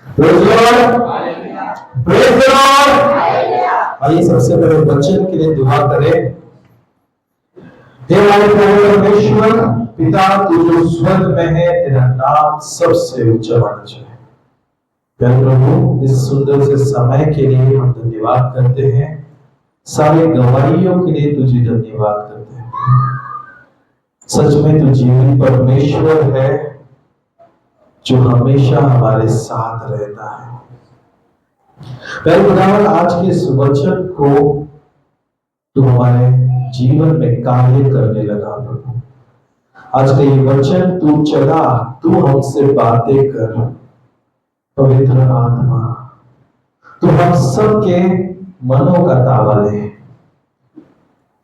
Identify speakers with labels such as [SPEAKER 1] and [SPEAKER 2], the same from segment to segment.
[SPEAKER 1] Praise Lord, praise Lord. आइए सबसे पहले वचन के लिए दुआ करें। हे हमारे परमेश्वर पिता, तू जो स्वर्ग में है, तेरा नाम सबसे ऊंचा होना चाहिए। प्यारे प्रभु, इस सुंदर से समय के लिए हम धन्यवाद करते हैं। सारे गवाहियों के लिए तुझे धन्यवाद करते हैं। सच में तू जीवित परमेश्वर है जो हमेशा हमारे साथ रहता है। प्यारे खुदावन, आज के इस वचन को तू हमारे जीवन में कार्य करने लगा प्रभु। आज का ये वचन तू चला, तू हमसे बातें कर। पवित्र आत्मा, तू हम सबके मनों का ताबा ले।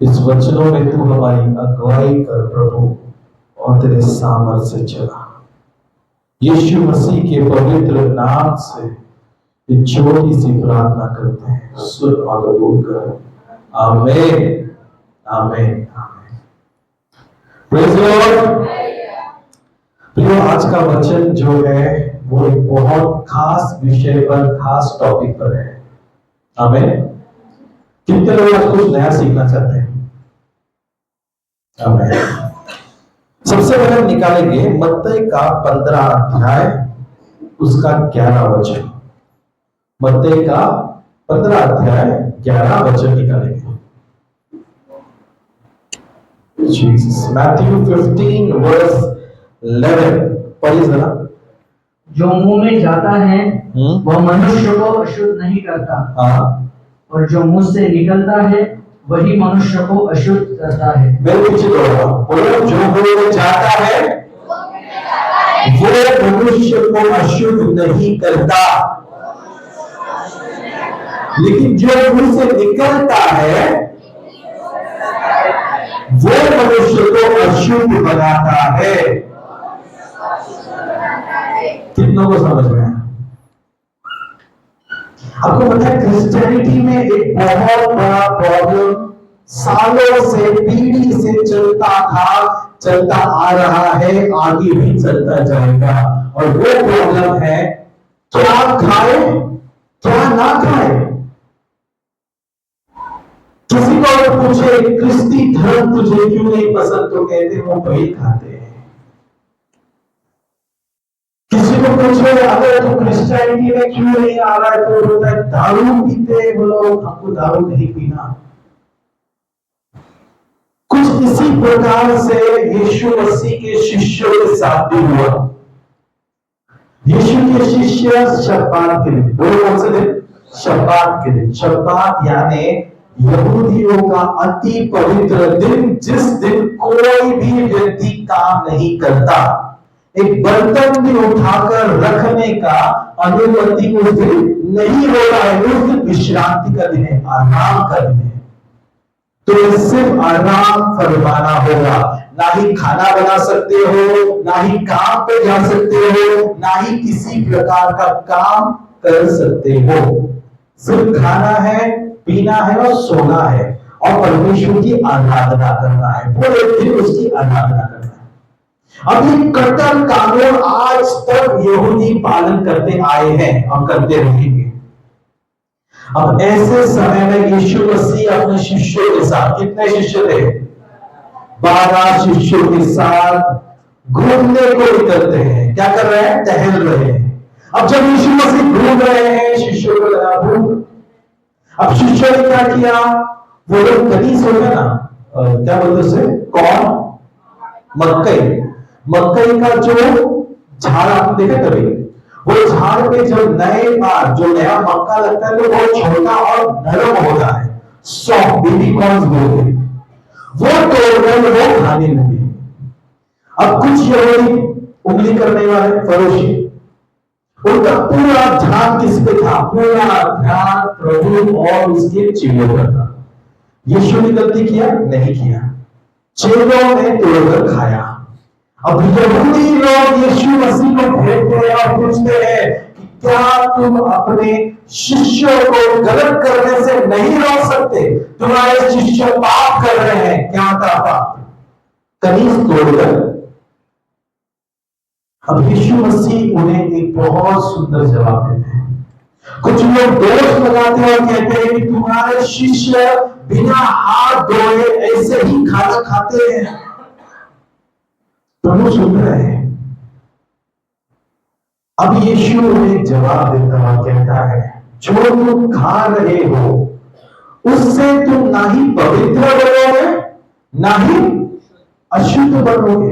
[SPEAKER 1] इस वचनों में तू हमारी अगुवाई कर प्रभु, और तेरे सामर्थ्य से चला। यीशु मसीह के पवित्र नाम से एक छोटी सी प्रार्थना करते हैं, सुन और कबूल कर। आमीन, आमीन, आमीन। Praise Lord. प्रियो, आज का वचन जो है वो एक बहुत खास विषय पर, खास टॉपिक पर है। आमीन। कितने लोग आज कुछ नया सीखना चाहते हैं? आमीन। सबसे पहले हम निकालेंगे मत्ती का 15 अध्याय, उसका 11 वचन। मत्ती का 15 अध्याय 11 वचन निकालेंगे। जीसस, मैथ्यू 15 वर्स 11 पढ़िए जरा।
[SPEAKER 2] जो मुंह में जाता है वह मनुष्य को अशुद्ध नहीं करता, और जो मुंह से निकलता है वही मनुष्य को अशुद्ध करता है।
[SPEAKER 1] मेरे पीछे बोलो, जो मुंह में जाता है वो मनुष्य को अशुद्ध नहीं करता, लेकिन जो मुंह से निकलता है वो मनुष्य को अशुद्ध बनाता है। कितनों को समझ में आया? आपको पता है क्रिश्चियनिटी में एक बहुत बड़ा प्रॉब्लम सालों से, पीढ़ी से चलता आ रहा है, आगे भी चलता जाएगा। और वो प्रॉब्लम है, क्या खाए क्या ना खाए। किसी को अगर पूछे क्रिस्ती धर्म तुझे क्यों नहीं पसंद, तो कहते वो वही खाते हैं। किसी को पूछे अगर तू क्रिश्चियनिटी में क्यों नहीं आ रहा है, तो बोलता है दारू पीते हैं वो लोग, हमको दारू नहीं पीना। कुछ इसी प्रकार से यीशु मसीह के शिष्यों के साथ भी हुआ। यीशु के शिष्य शब्बात के दिन, बोलो कौन से दिन? शब्बात के दिन। शब्बात यानी यहूदियों का अति पवित्र दिन, जिस दिन कोई भी व्यक्ति काम नहीं करता। एक बर्तन भी उठाकर रखने का अनुमति उस दिन नहीं होता है। उस दिन विश्रांति का दिन है, आराम का दिन है। तो सिर्फ आराम फरमाना होगा। ना ही खाना बना सकते हो, ना ही काम पे जा सकते हो, ना ही किसी प्रकार का काम कर सकते हो। सिर्फ खाना है, पीना है और सोना है, और परमेश्वर की आराधना करना है। पूरे दिन उसकी आराधना करना है। अब ये कट्टर कानून आज तक यहूदी पालन करते आए हैं और करते रहेंगे। अब ऐसे समय में यीशु मसीह अपने शिष्यों के साथ, कितने शिष्य थे? 12 शिष्यों के साथ घूमने को निकलते हैं। क्या कर रहे हैं? टहल रहे हैं। अब जब यीशु मसीह घूम रहे हैं, शिष्यों को लगा भूख। अब शिष्यों ने क्या किया? वो लोग कनीज होते ना, क्या बोलते उसे? कौन? मक्कई का जो झाड़ आपने देखा कभी? वो झाड़ पे जब जो नया मक्का लगता है तो बहुत छोटा और नरम होता है, सॉफ्ट, बेबी कॉर्न्स बोलते हैं। वो तोड़कर वो खाने लगे। अब कुछ यहूदी उंगली करने वाले फरोशी, उनका पूरा ध्यान किस पे था? पूरा ध्यान प्रभु और उसके चेलों पर था। यीशु ने गलती किया? नहीं किया। चेलों ने तोड़कर खाया। अब यहूदी लोग यीशु मसीह को भेजते हैं और पूछते हैं कि क्या तुम अपने शिष्यों को गलत करने से नहीं रोक सकते? तुम्हारे शिष्य पाप कर रहे हैं। क्या था पाप? कनीज तोड़कर अब यीशु मसीह उन्हें एक बहुत सुंदर जवाब देते हैं। कुछ लोग दोष लगाते हैं और कहते हैं कि तुम्हारे शिष्य बिना हाथ धोए ऐसे ही खाना खाते हैं। प्रभु सुन रहे हैं। अब यीशु उन्हें जवाब देता हुआ कहता है, जो तुम खा रहे हो उससे तुम ना ही पवित्र बनोगे ना ही अशुद्ध बनोगे,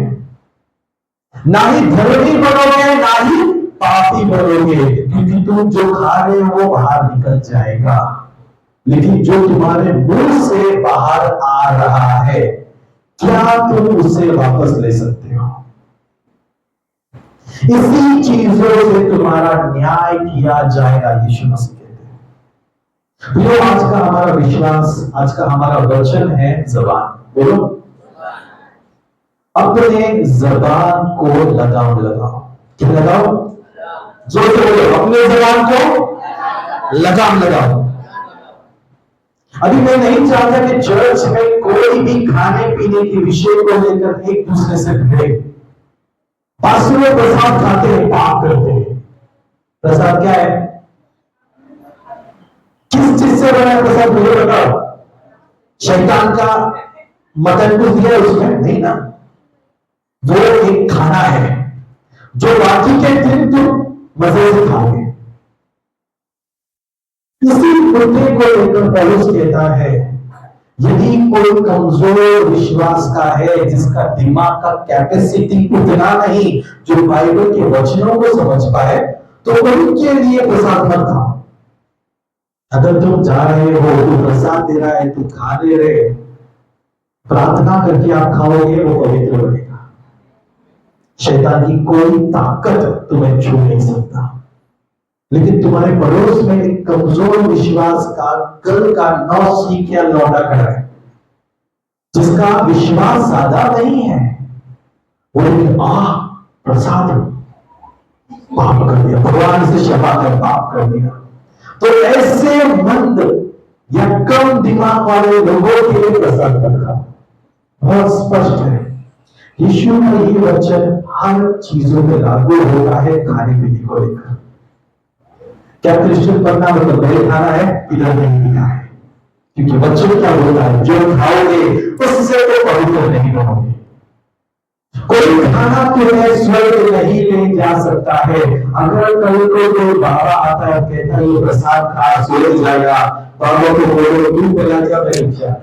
[SPEAKER 1] ना ही धर्मी बनोगे ना ही पापी बनोगे, क्योंकि तुम जो खा रहे हो वो बाहर निकल जाएगा, लेकिन जो तुम्हारे मुंह से बाहर आ रहा है क्या तुम उसे वापस ले सकते हो? इसी चीजों से तुम्हारा न्याय किया जाएगा, यीशु मसीह कहते हैं। आज का हमारा विश्वास, आज का हमारा वचन है जबान। बोलो, अपने जबान को लगाम लगाओ। क्या लगाओ? जोर से बोलो, अपने जबान को लगाम लगाओ। अभी मैं नहीं चाहता कि चर्च में कोई भी खाने पीने के विषय को लेकर एक दूसरे से भिड़े। पास्टर में प्रसाद खाते हैं, पाप करते हैं। प्रसाद क्या है? किस चीज से बना प्रसाद मुझे बताओ। शैतान का मटन कुछ दिया उसमें? नहीं ना। वो एक खाना है जो बाकी के दिन तुम मजे से खाओगे। इसी मुद्दे को लेकर पौलुस कहता है, यदि कोई कमजोर विश्वास का है, जिसका दिमाग का कैपेसिटी उतना नहीं जो बाइबल के वचनों को समझ पाए, तो उनके लिए प्रसाद मत खाओ। अगर तुम जा रहे हो, तुम प्रसाद दे रहा है, तुम खा ले रहे, प्रार्थना करके आप खाओगे, वो पवित्र बनेगा। शैतान की कोई ताकत तुम्हें छू नहीं सकता। लेकिन तुम्हारे पड़ोस में एक कमजोर विश्वास का कल का 9 सीखिया लौटा खड़ा है, जिसका विश्वास ज्यादा नहीं है, वो प्रसाद पाप कर दिया, भगवान से क्षमा कर पाप कर दिया। तो ऐसे मंद या कम दिमाग वाले लोगों के लिए प्रसाद रखा बहुत स्पष्ट है। यीशु का ये वचन हर चीजों में लागू होता है, खाने पीने को लेकर। क्या क्रिश्चियन बनना मतलब वही खाना है? इधर नहीं लिखा है, क्योंकि वचन क्या बोलता है, जो खाओगे उससे तो पवित्र नहीं बनोगे। कोई खाना तुम्हें स्वर्ग नहीं ले जा सकता है। अगर कल को कोई बाबा आता है, कहता है ये प्रसाद खा स्वर्ग जाएगा, बाबा को बोलो तू पहला क्या परीक्षा।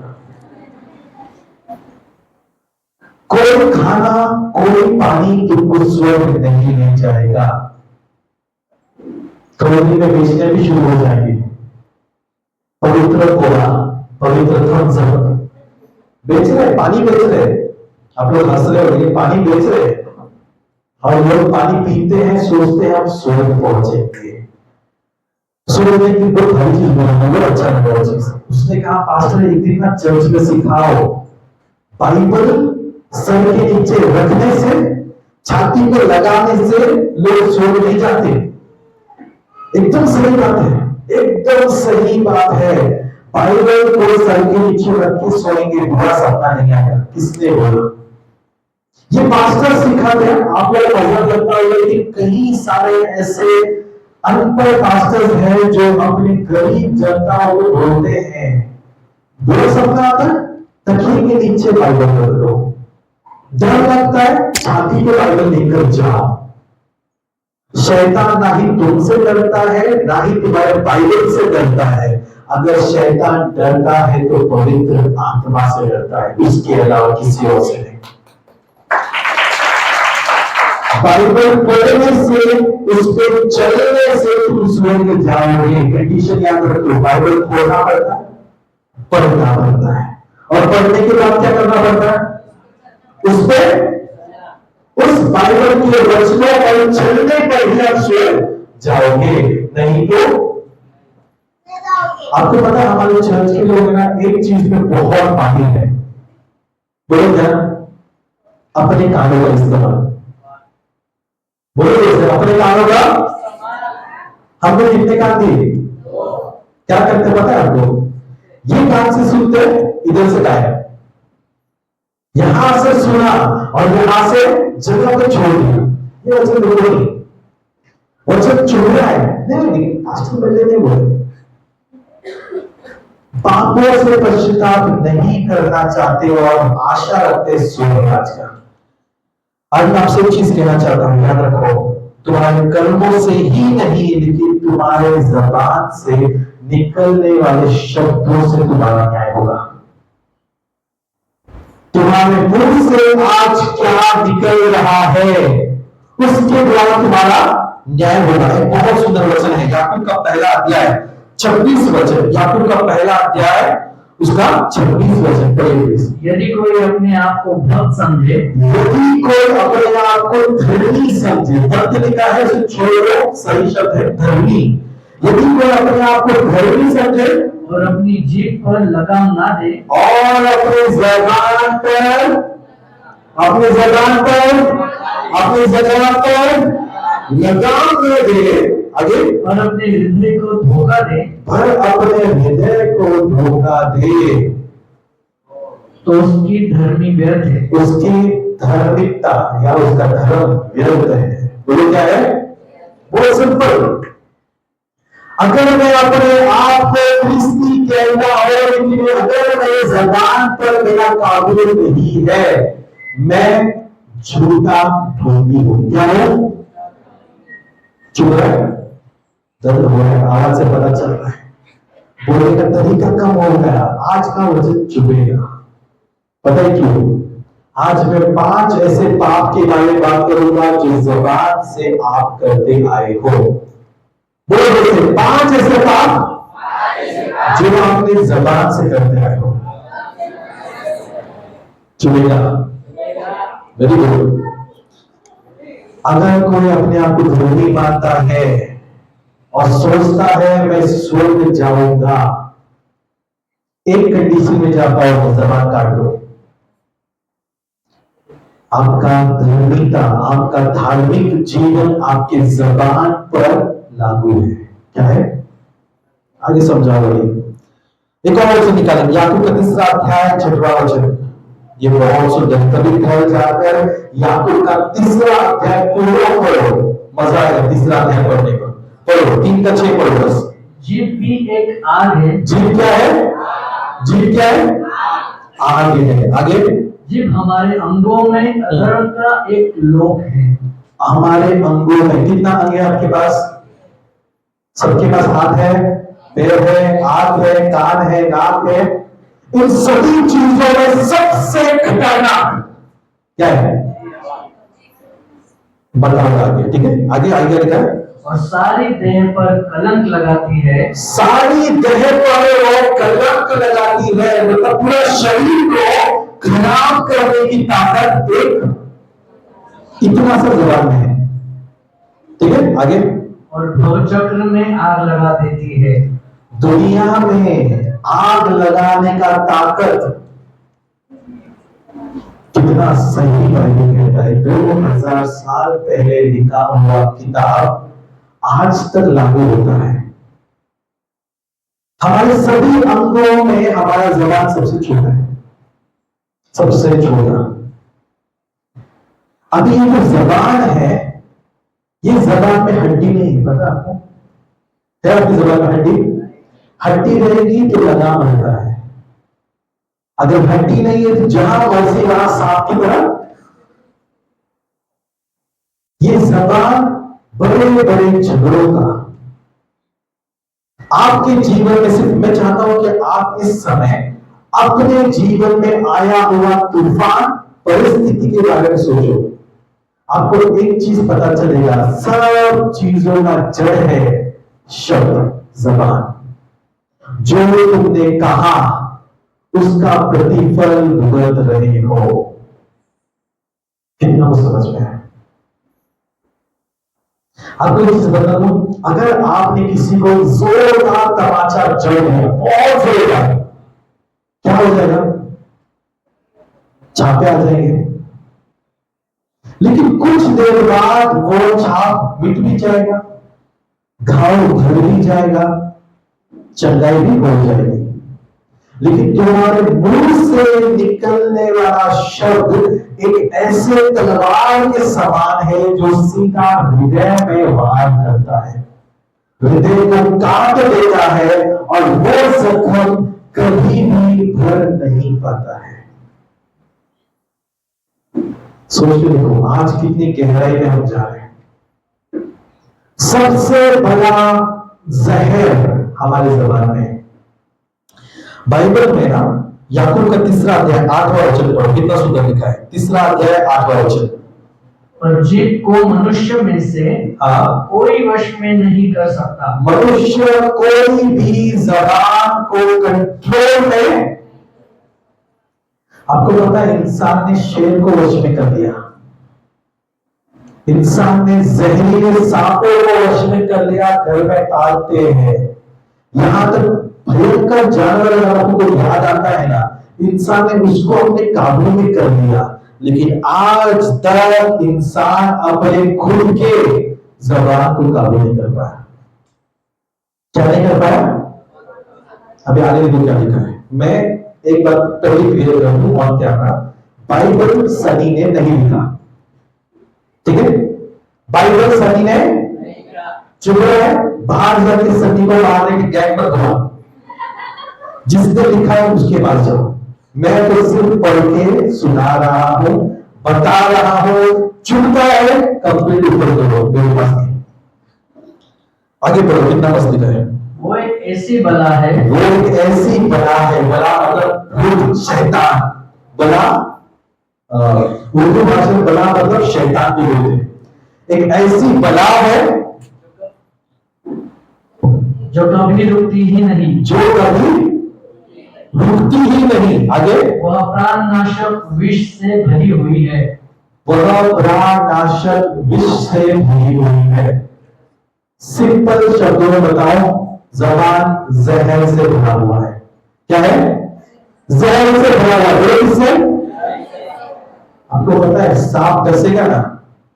[SPEAKER 1] कोई खाना कोई पानी तुमको स्वर्ग नहीं ले जाएगा। कॉलोनी में बेचने भी शुरू हो जाएंगे पवित्र कोला, पवित्र थम्स अप बेच रहे, पानी बेच रहे। आप लोग हंस रहे हो, ये पानी बेच रहे और लोग पानी पीते हैं, सोचते हैं हम स्वर्ग पहुंचेंगे। सोचने की बहुत भारी चीज बहुत अच्छा लगा चीज। उसने कहा पास्टर एक दिन ना चर्च में सिखाओ, बाइबल सर के नीचे रखने से, छाती पे लगाने से लोग स्वर्ग नहीं जाते। एकदम सही बात है, एकदम सही बात है। बाइबल को सर के नीचे रख के सोएंगे, बुरा सपना नहीं आएगा। किसने बोला? ये पास्टर सिखाते हैं। आप लोग को मजा लगता है, लेकिन कई सारे ऐसे अनपढ़ पास्टर्स हैं जो अपनी गरीब जनता को बोलते हैं, बुरा सपना आता है, तकिए के नीचे बाइबल रख दो। डर लगता है, छाती पे बाइबल लेकर जाओ। शैतान ना ही तुमसे डरता है, ना ही तुम्हारे बाइबल से डरता है। अगर शैतान डरता है तो पवित्र आत्मा से डरता है, उसके अलावा किसी और से नहीं। बाइबल पढ़ने से, उस पर चलने से तुम स्वर्ग जाओगे। कंडीशन याद रखो, बाइबल खोलना पड़ता है, पढ़ना पड़ता है, और पढ़ने के बाद क्या करना पड़ता है? उस पर, उस बाइबल के वचनों पर चलने पर ही आप स्वर्ग जाओगे, नहीं तो आपको पता है हमारे चर्च के लोग ना एक चीज में बहुत माहिर है। बोलो क्या? अपने कानों का इस्तेमाल। बोलो अपने कानों का। हमने कितने कान दिए? क्या करते पता है आपको? ये कान से सुनते, इधर से गायब, यहां से सुना और यहां से जगह पे छोड़ दिया। ये वचन बिल्कुल नहीं, वचन चुन रहा है। नहीं पास्टर बल्ले नहीं बोले, पापों से पश्चाताप नहीं करना चाहते और आशा रखते स्वर्ग राज का। आज मैं आपसे एक चीज कहना चाहता हूं, याद रखो, तुम्हारे कर्मों से ही नहीं लेकिन तुम्हारे जबान से निकलने वाले शब्दों से तुम्हारा न्याय होगा। तुम्हारे मुंह से आज क्या निकल रहा है उसके द्वारा तुम्हारा न्याय होगा। एक बहुत सुंदर वचन है, याकूब का पहला अध्याय 26 वचन, याकूब का पहला अध्याय उसका 26 वचन पढ़िए।
[SPEAKER 2] यदि कोई अपने आप को भक्त समझे,
[SPEAKER 1] यदि कोई अपने आप को धर्मी समझे, भक्त लिखा है उसे छोड़ो, सही शब्द है धर्मी। यदि कोई अपने आप को धर्मी समझे
[SPEAKER 2] और अपनी जीभ पर लगाम ना दे,
[SPEAKER 1] और अपने जबान पर लगाम न दे, आगे,
[SPEAKER 2] और अपने हृदय को धोखा दे, तो उसकी धर्मी व्यर्थ है,
[SPEAKER 1] उसकी धार्मिकता या उसका धर्म व्यर्थ है। बोलो क्या है? बहुत सिंपल। अगर मैं अपने आप को क्रिस्ती कहता और अगर मेरे जबान पर मेरा काबू नहीं है, मैं झूठा ढोंगी हूं। क्या हूं? चुप रहा है, दर्द हो रहा है, आवाज से पता चल रहा है, बोलने का तरीका कम हो गया। आज का वचन चुभेगा, पता है क्यों? आज मैं 5 ऐसे पाप के बारे में बात करूंगा जो जबान से आप करते आए हो। बोलो 5 ऐसे पाप जो आपने जबान से करते आए हो। चुभेगा, वेरी गुड। अगर कोई अपने आप को धर्मी मानता है और सोचता है मैं स्वर्ग जाऊंगा, एक कंडीशन में जा पाओ, जबान काट दो। आपका धर्मिकता, आपका धार्मिक जीवन आपके जबान पर लागू है। क्या है? आगे समझाओगे। एक और वचन निकालेंगे, याकूब का 3रा अध्याय 6वां वचन। ये बहुत सुंदर, कभी घर जाकर याकूब का 3रा अध्याय पूरा पढ़ो, मजा आएगा 3रा अध्याय पढ़ने का। पढ़ो 3 का 6 पढ़ो बस।
[SPEAKER 2] जीभ भी एक आग है।
[SPEAKER 1] जीभ क्या है? जीभ क्या है? आग है। आगे,
[SPEAKER 2] जीभ हमारे अंगों में अधर्म का एक लोक है।
[SPEAKER 1] हमारे अंगों में कितना अंग है आपके पास? सबके पास हाथ है, पैर है, आंख है, कान है, नाक है। इन सभी चीजों में सबसे खतरनाक क्या है? बताओ आगे, ठीक है? आगे आगे लिखा है,
[SPEAKER 2] और सारी देह पर कलंक लगाती है।
[SPEAKER 1] सारी देह पर वो कलंक लगाती है, मतलब पूरा शरीर को खराब करने की ताकत एक इतना सा जबान में है। ठीक है, आगे,
[SPEAKER 2] और चक्र में आग लगा देती है।
[SPEAKER 1] दुनिया में आग लगाने का ताकत कितना सही बाइबल कहता है। 2000 साल पहले लिखा हुआ किताब आज तक लागू होता है। हमारे सभी अंगों में हमारा जबान सबसे छोटा है, सबसे छोटा। अभी ये जो जबान है, ये जबान में हड्डी नहीं, पता आपको? है आपकी जबान में हड्डी? हड्डी रहेगी तो लगाम रहता है, अगर हड्डी नहीं है तो जहां मर्जी वहां सांप की तरह। ये जबान बड़े बड़े झगड़ों का आपके जीवन में, सिर्फ मैं चाहता हूं कि आप इस समय अपने जीवन में आया हुआ तूफान परिस्थिति के बारे में सोचो। आपको एक चीज पता चलेगा, सब चीजों का जड़ है शब्द, जबान। जो तुमने कहा उसका प्रतिफल भुगत रहे हो। कितना समझ में है? आपको एक चीज बता दूं, अगर आपने किसी को जोरदार तमाचा जड़ दिया, बहुत जोरदार, क्या हो जाएगा? छापे आ जाएंगे, लेकिन कुछ देर बाद वो छाप मिट भी जाएगा, घाव भर भी जाएगा, चंगाई भी हो जाएगी। लेकिन तुम्हारे मुंह से निकलने वाला शब्द एक ऐसे तलवार के समान है जो सीधा हृदय में वार करता है, हृदय को काट देता है और वो जख्म कभी भी भर नहीं पाता है। सोच के देखो आज कितनी गहराई में हम जा रहे हैं। सबसे बड़ा जहर हमारे जबान में। बाइबल में ना याकूब का 3रा अध्याय 8वां वचन पढ़ो, कितना सुंदर लिखा है। 3रा अध्याय 8वां वचन।
[SPEAKER 2] और जीत को मनुष्य में से कोई वश में नहीं कर सकता।
[SPEAKER 1] मनुष्य कोई भी जबान को कंट्रोल में, आपको पता है इंसान ने शेर को वश में कर लिया, इंसान ने जहरीले सांपों को वश में कर लिया, घर में पालते हैं। यहां तक भयंकर जानवर अगर आपको याद आता है ना, इंसान ने उसको अपने काबू में कर लिया, लेकिन आज तक इंसान अपने खुद के जबान को काबू नहीं कर पाया। क्या नहीं कर पाया? अभी आगे देखो क्या लिखा है। मैं एक बार पहले क्लियर कर दूं और क्या ना, बाइबल सनी ने नहीं लिखा, ठीक है? बाइबल सनी ने चुप है, बाहर जाके सनी को मारने की गैंग मत बनो। जिसने लिखा है उसके पास जाओ। मैं तो सिर्फ पढ़ के सुना रहा हूं, बता रहा हूं, चुपता है कंप्लीट ऊपर करो, मेरे पास नहीं। आगे पढ़ो, कितना मस्त लिखा है।
[SPEAKER 2] वो एक ऐसी बला है,
[SPEAKER 1] वो एक ऐसी बला है, बला मतलब भूत, शैतान। बला उर्दू भाषा में बला मतलब शैतान भी बोलते हैं। एक ऐसी बला है
[SPEAKER 2] जो कभी रुकती ही नहीं,
[SPEAKER 1] जो कभी रुकती ही नहीं। आगे,
[SPEAKER 2] वह प्राणनाशक विष से भरी हुई है,
[SPEAKER 1] वह प्राणनाशक विष से भरी हुई है। सिंपल शब्दों में बताओ, जबान जहर से भरा हुआ है। क्या है? जहर से भरा हुआ है। से आपको पता है सांप डसेगा ना,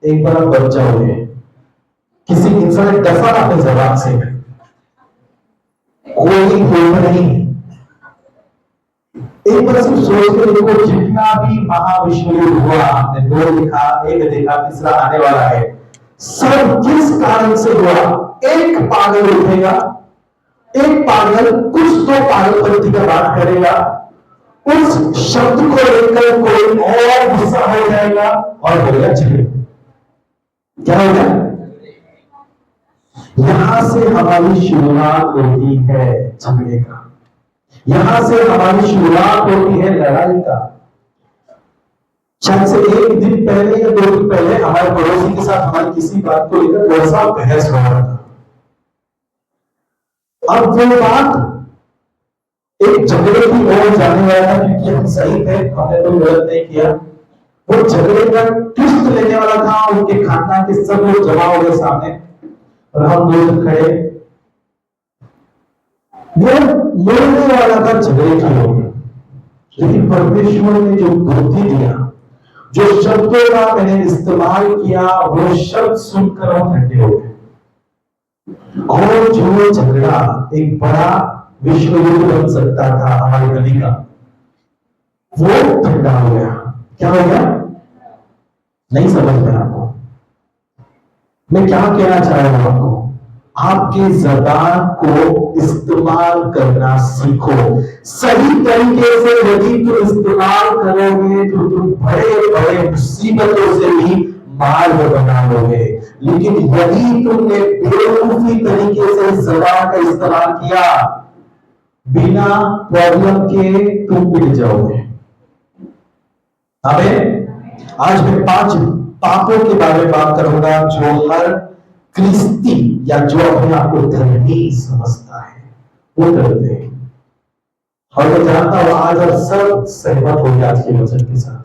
[SPEAKER 1] एक बार आप बच जाओगे। किसी इंसान ने डसा ना अपनी जबान से, कोई होम नहीं। एक बार सिर्फ सोच के देखो, जितना भी महाविश्व युद्ध हुआ, आपने 2 लिखा, 1 देखा, 3रा आने वाला है, सब किस कारण से हुआ? एक पागल उठेगा, एक पागल कुछ तो पागलपंथी का बात करेगा, उस शब्द को लेकर कोई और गुस्सा हो जाएगा और बोलेगा झगड़े। क्या होगा? यहां से हमारी शुरुआत होती है झगड़े का, यहां से हमारी शुरुआत होती है लड़ाई का। शायद से 1 दिन पहले या 2 दिन पहले हमारे पड़ोसी के साथ हमारी किसी बात को लेकर थोड़ा सा बहस हो रहा था। अब वो बात एक झगड़े की ओर जाने वाला था, क्योंकि हम सही थे, हमने कोई गलत नहीं किया। वो झगड़े का ट्विस्ट लेने वाला था, उनके खानदान के सब लोग जमा हो गए सामने और हम लोग खड़े। वो लड़ने वाला था झगड़े की ओर, लेकिन परमेश्वर ने जो बुद्धि दिया, जो शब्दों का मैंने इस्तेमाल किया, वो शब्द सुनकर हम ठंडे हो गए। और जो झगड़ा एक बड़ा विश्व युद्ध बन सकता था हमारी गली का, वो ठंडा हो गया। क्या हो गया? नहीं समझ में आपको मैं क्या कहना चाह रहा हूं? आपको आपकी जबान को इस्तेमाल करना सीखो। सही तरीके से यदि तुम इस्तेमाल करोगे तो तुम बड़े बड़े मुसीबतों से भी मार्ग बना लोगे। लेकिन यदि तुमने बेवकूफी तरीके से जबान का इस्तेमाल किया, बिना प्रॉब्लम के तुम पिट जाओगे। आज मैं 5 पापों के बारे में बात करूंगा जो हर क्रिस्ती या जो अपने आप को धर्मी समझता है वो करते हैं। और मैं जानता हूं आज आप सब सहमत होंगे आज के वचन के साथ।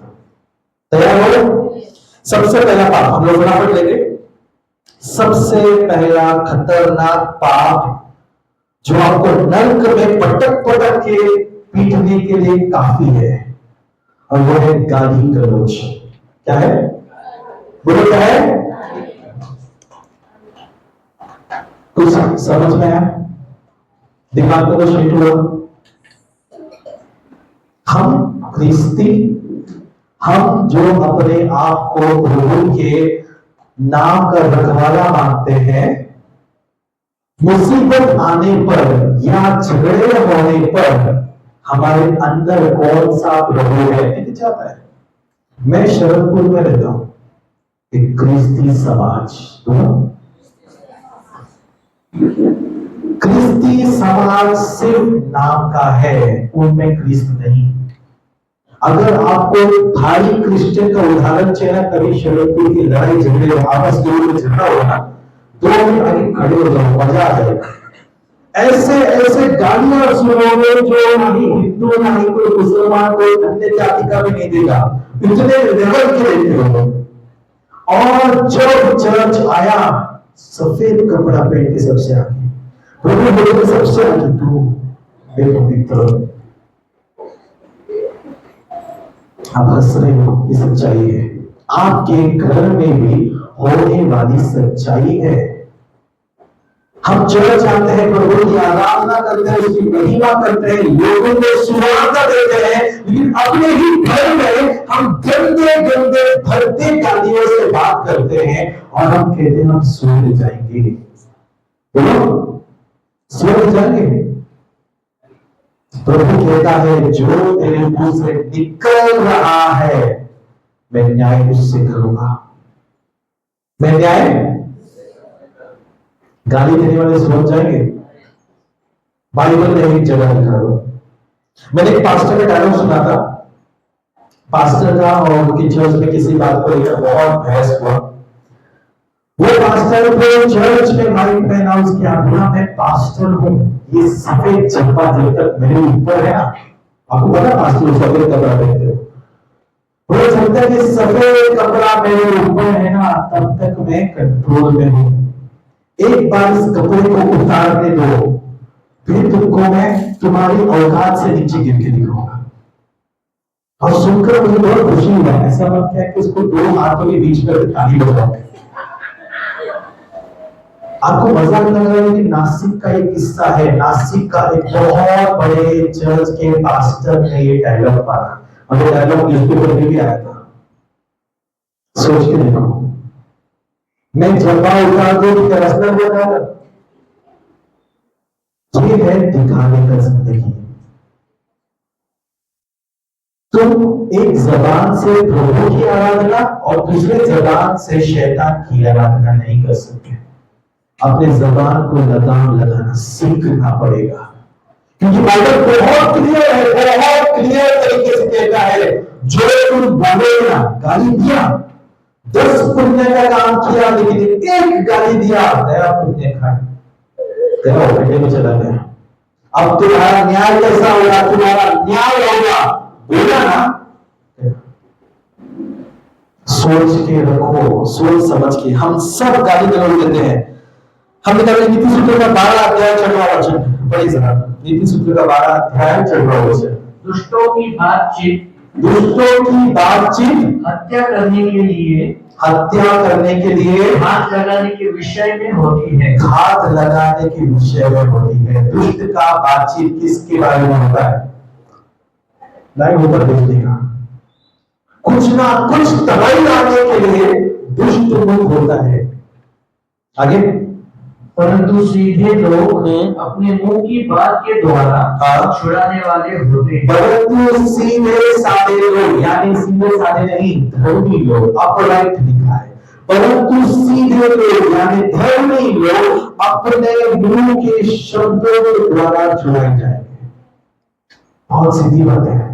[SPEAKER 1] तैयार हो? सबसे पहला पाप हम लोग फटाफट लेंगे। सबसे पहला खतरनाक पाप जो आपको नरक में पटक पटक के पीटने के लिए काफी है, और वो है गाली गलौज। क्या है? बोलो क्या है? कुछ समझ में आया? दिमाग में कुछ हिट हुआ? हम क्रिस्ती, हम जो अपने आप को प्रभु के नाम का रखवाला मानते हैं, मुसीबत आने पर या झगड़े होने पर हमारे अंदर कौन सा प्रभु है दिख जाता है। मैं शरणपुर में रहता हूं, एक क्रिस्ती समाज, क्रिस्ती समाज सिर्फ नाम का है, उनमें क्रिस्त नहीं। अगर आपको थाई क्रिश्चियन का उदाहरण चाहिए, कभी शरणपुर की लड़ाई झगड़े आपस में झगड़ा होगा, 2 मिनट आगे खड़े हो जाओ, मजा आ जाएगा। ऐसे ऐसे गालियां सुनोगे जो ना ही हिंदू ना ही कोई मुसलमान कोई अन्य जाति का भी नहीं देगा, इतने लेवल के रहते हो। और जब चर्च आया, सफेद कपड़ा पहन के सबसे आगे, प्रभु बोले सबसे आगे तू मेरे मित्र। आप हंस रहे हो, ये सच्चाई है। आपके घर में भी होने वाली सच्चाई है। हम चर्च आते हैं, प्रभु की आराधना करते हैं, उसकी महिमा करते हैं, लोगों को सुवार्ता देते हैं, लेकिन अपने ही घर में हम गंदे गंदे भरते गालियों से बात करते हैं और हम कहते हैं हम स्वर्ग जाएंगे। बोलो, स्वर्ग जाएंगे। प्रभु कहता है जो तेरे मुंह से निकल रहा है, मैं न्याय उससे करूंगा। मैं न्याय, गाली देने वाले स्वर्ग जाएंगे? बाइबल में एक जगह लिखा हुआ। मैंने एक पास्टर का डायलॉग सुना था, पास्टर का और उनकी चर्च में किसी बात को लेकर बहुत बहस हुआ। वो पास्टर को चर्च में माइक में अनाउंस किया, मैं पास्टर हूं, ये सफेद चप्पा जब तक मेरे ऊपर है ना, आपको पता पास्टर सफेद कपड़ा पहनते हो, वो जब तक ये सफेद कपड़ा मेरे ऊपर है ना, तब तक मैं कंट्रोल में हूं। एक बार इस कपड़े को उतारने दो, फिर तुमको मैं तुम्हारी औकात से नीचे गिर के दिखाऊंगा। और सुनकर मुझे बहुत खुशी हुआ। ऐसा मत क्या कि उसको 2 हाथों के बीच में ताली बजाओ। आपको मजाक लग रहा है कि नासिक का एक किस्सा है। नासिक का एक बहुत बड़े चर्च के पास्टर ने ये डायलॉग मारा, और ये डायलॉग न्यूज़पेपर में भी आया था। सोच के देखो, मैं झब्बा उतार दो कि तरसना बताया, ये है दिखाने का जिंदगी। तुम एक जबान से प्रभु की आराधना और दूसरे जबान से शैतान की आराधना नहीं कर सकते। अपने जबान को लगाम लगाना सीखना पड़ेगा, क्योंकि बाइबल बहुत क्लियर है, बहुत क्लियर तरीके से कहता है, जो तुम बोलेगा, गाली दिया, 10 पुण्य का काम किया, लेकिन एक गाली दिया, दया पुण्य खाए, दया घंटे में चला गया। अब तुम्हारा न्याय कैसा होगा? तुम्हारा न्याय होगा, बोला ना, सोच के रखो, सोच समझ के। हम सब गाली गलौज देते हैं। हम नीति सूत्र का 12 अध्याय 6वां वचन पढ़िए जरा। नीति सूत्र का 12 अध्याय 6वां वचन।
[SPEAKER 2] दुष्टों की बातचीत हत्या करने के लिए घात लगाने के विषय में होती है।
[SPEAKER 1] घात लगाने के विषय में होती है। दुष्ट का बातचीत किसके बारे में होता है? नहीं होता देखने का, कुछ ना कुछ दवाई लाने के लिए दुष्ट मुख होता है। आगे,
[SPEAKER 2] परंतु सीधे लोग अपने मुंह की बात के द्वारा छुड़ाने वाले होते हैं।
[SPEAKER 1] परंतु सीधे साधे लोग, यानी सीधे साधे नहीं, धर्मी लोग, अपराइट लिखा है। परंतु सीधे लोग यानी धर्मी लोग अपने मुंह के शब्दों के द्वारा छुड़ाए जाएंगे। बहुत सीधी बात है।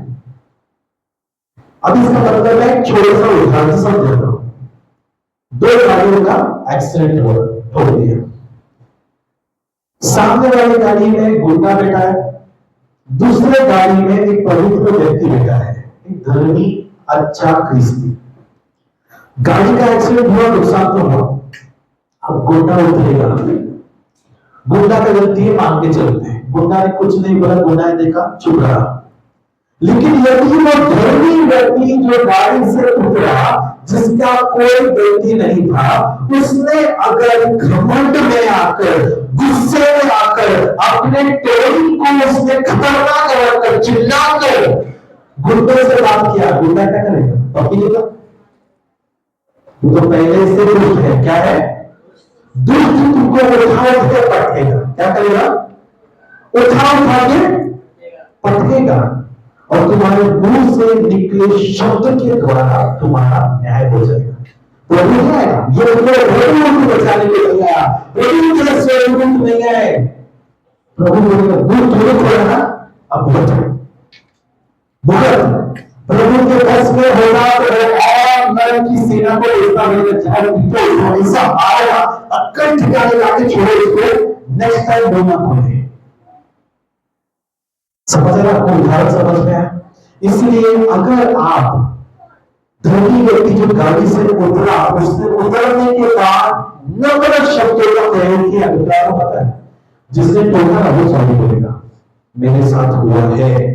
[SPEAKER 1] अब इसका मतलब है, छोटा सा उदाहरण समझाता हूं। 2 गाड़ियों का एक्सीडेंट हो गया। सामने वाली गाड़ी में गुंडा बैठा है, दूसरे गाड़ी में एक पवित्र व्यक्ति बैठा है, एक धर्मी अच्छा क्रिस्ती। गाड़ी का एक्सीडेंट हुआ, नुकसान तो हुआ। अब गुंडा उतरेगा, गुंडा का गलती है, मान के चलते हैं। गुंडा ने कुछ नहीं बोला, गुंडा ने देखा, चुप रहा। लेकिन यदि वो धर्मी व्यक्ति जो गाड़ी से उतरा, जिसका कोई गलती नहीं था, उसने अगर घमंड में आकर, गुस्से में आकर, अपने टोन को उसने खतरनाक रखकर, चिल्लाकर गुर्दे से बात किया, गुर्दा क्या करेगा? पपीएगा। वो तो पहले से दुष्ट है। क्या है? दुष्ट तुमको उठा उठ के पटकेगा। क्या करेगा? उठा उठा के पटकेगा और तुम्हारे मुंह से निकले शब्द के द्वारा तुम्हारा न्याय हो जाएगा। प्रभु नहीं आएगा, ये प्रभु उनको बचाने के लिए आया, प्रभु के स्वरूप नहीं आए। प्रभु बोलेगा दूर थोड़े खोला ना, अब बहुत प्रभु के बस में होगा तो और नरक की सेना को इसका ऐसा आएगा, अक्कल ठिकाने लाके छोड़े इसको, नेक्स्ट टाइम बोलना खोले। समझ रहा? आपको उदाहरण समझ में आया? इसलिए अगर आप धनी व्यक्ति जो गाड़ी से उतरा, उससे उतरने के बाद नफरत शब्दों का प्रयोग किया, पता है जिसने टोका वो सॉरी बोलेगा, मेरे साथ हुआ है,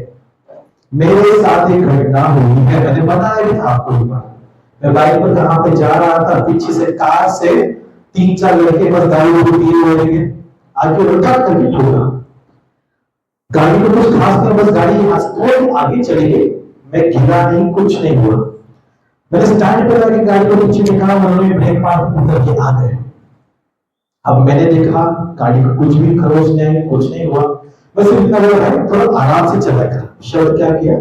[SPEAKER 1] मेरे साथ एक घटना हुई है, मैंने बताया था आपको एक बार। मैं बाइक पर कहां पे जा रहा था, पीछे से कार से 3-4 लड़के बस गाड़ी को दिए हुए आगे उठा करके ठोका। गाड़ी को कुछ खास नहीं, बस गाड़ी यहाँ से थोड़ी आगे चली गई, मैं गिरा नहीं, कुछ नहीं हुआ। मैंने स्टैंड पर जाके गाड़ी को पीछे देखा, उन्होंने ब्रेक मार उतर के आ गए। अब मैंने देखा गाड़ी को कुछ भी खरोच नहीं, कुछ नहीं हुआ, बस इतना बोला भाई थोड़ा आराम से चलाया कर। शब्द क्या किया?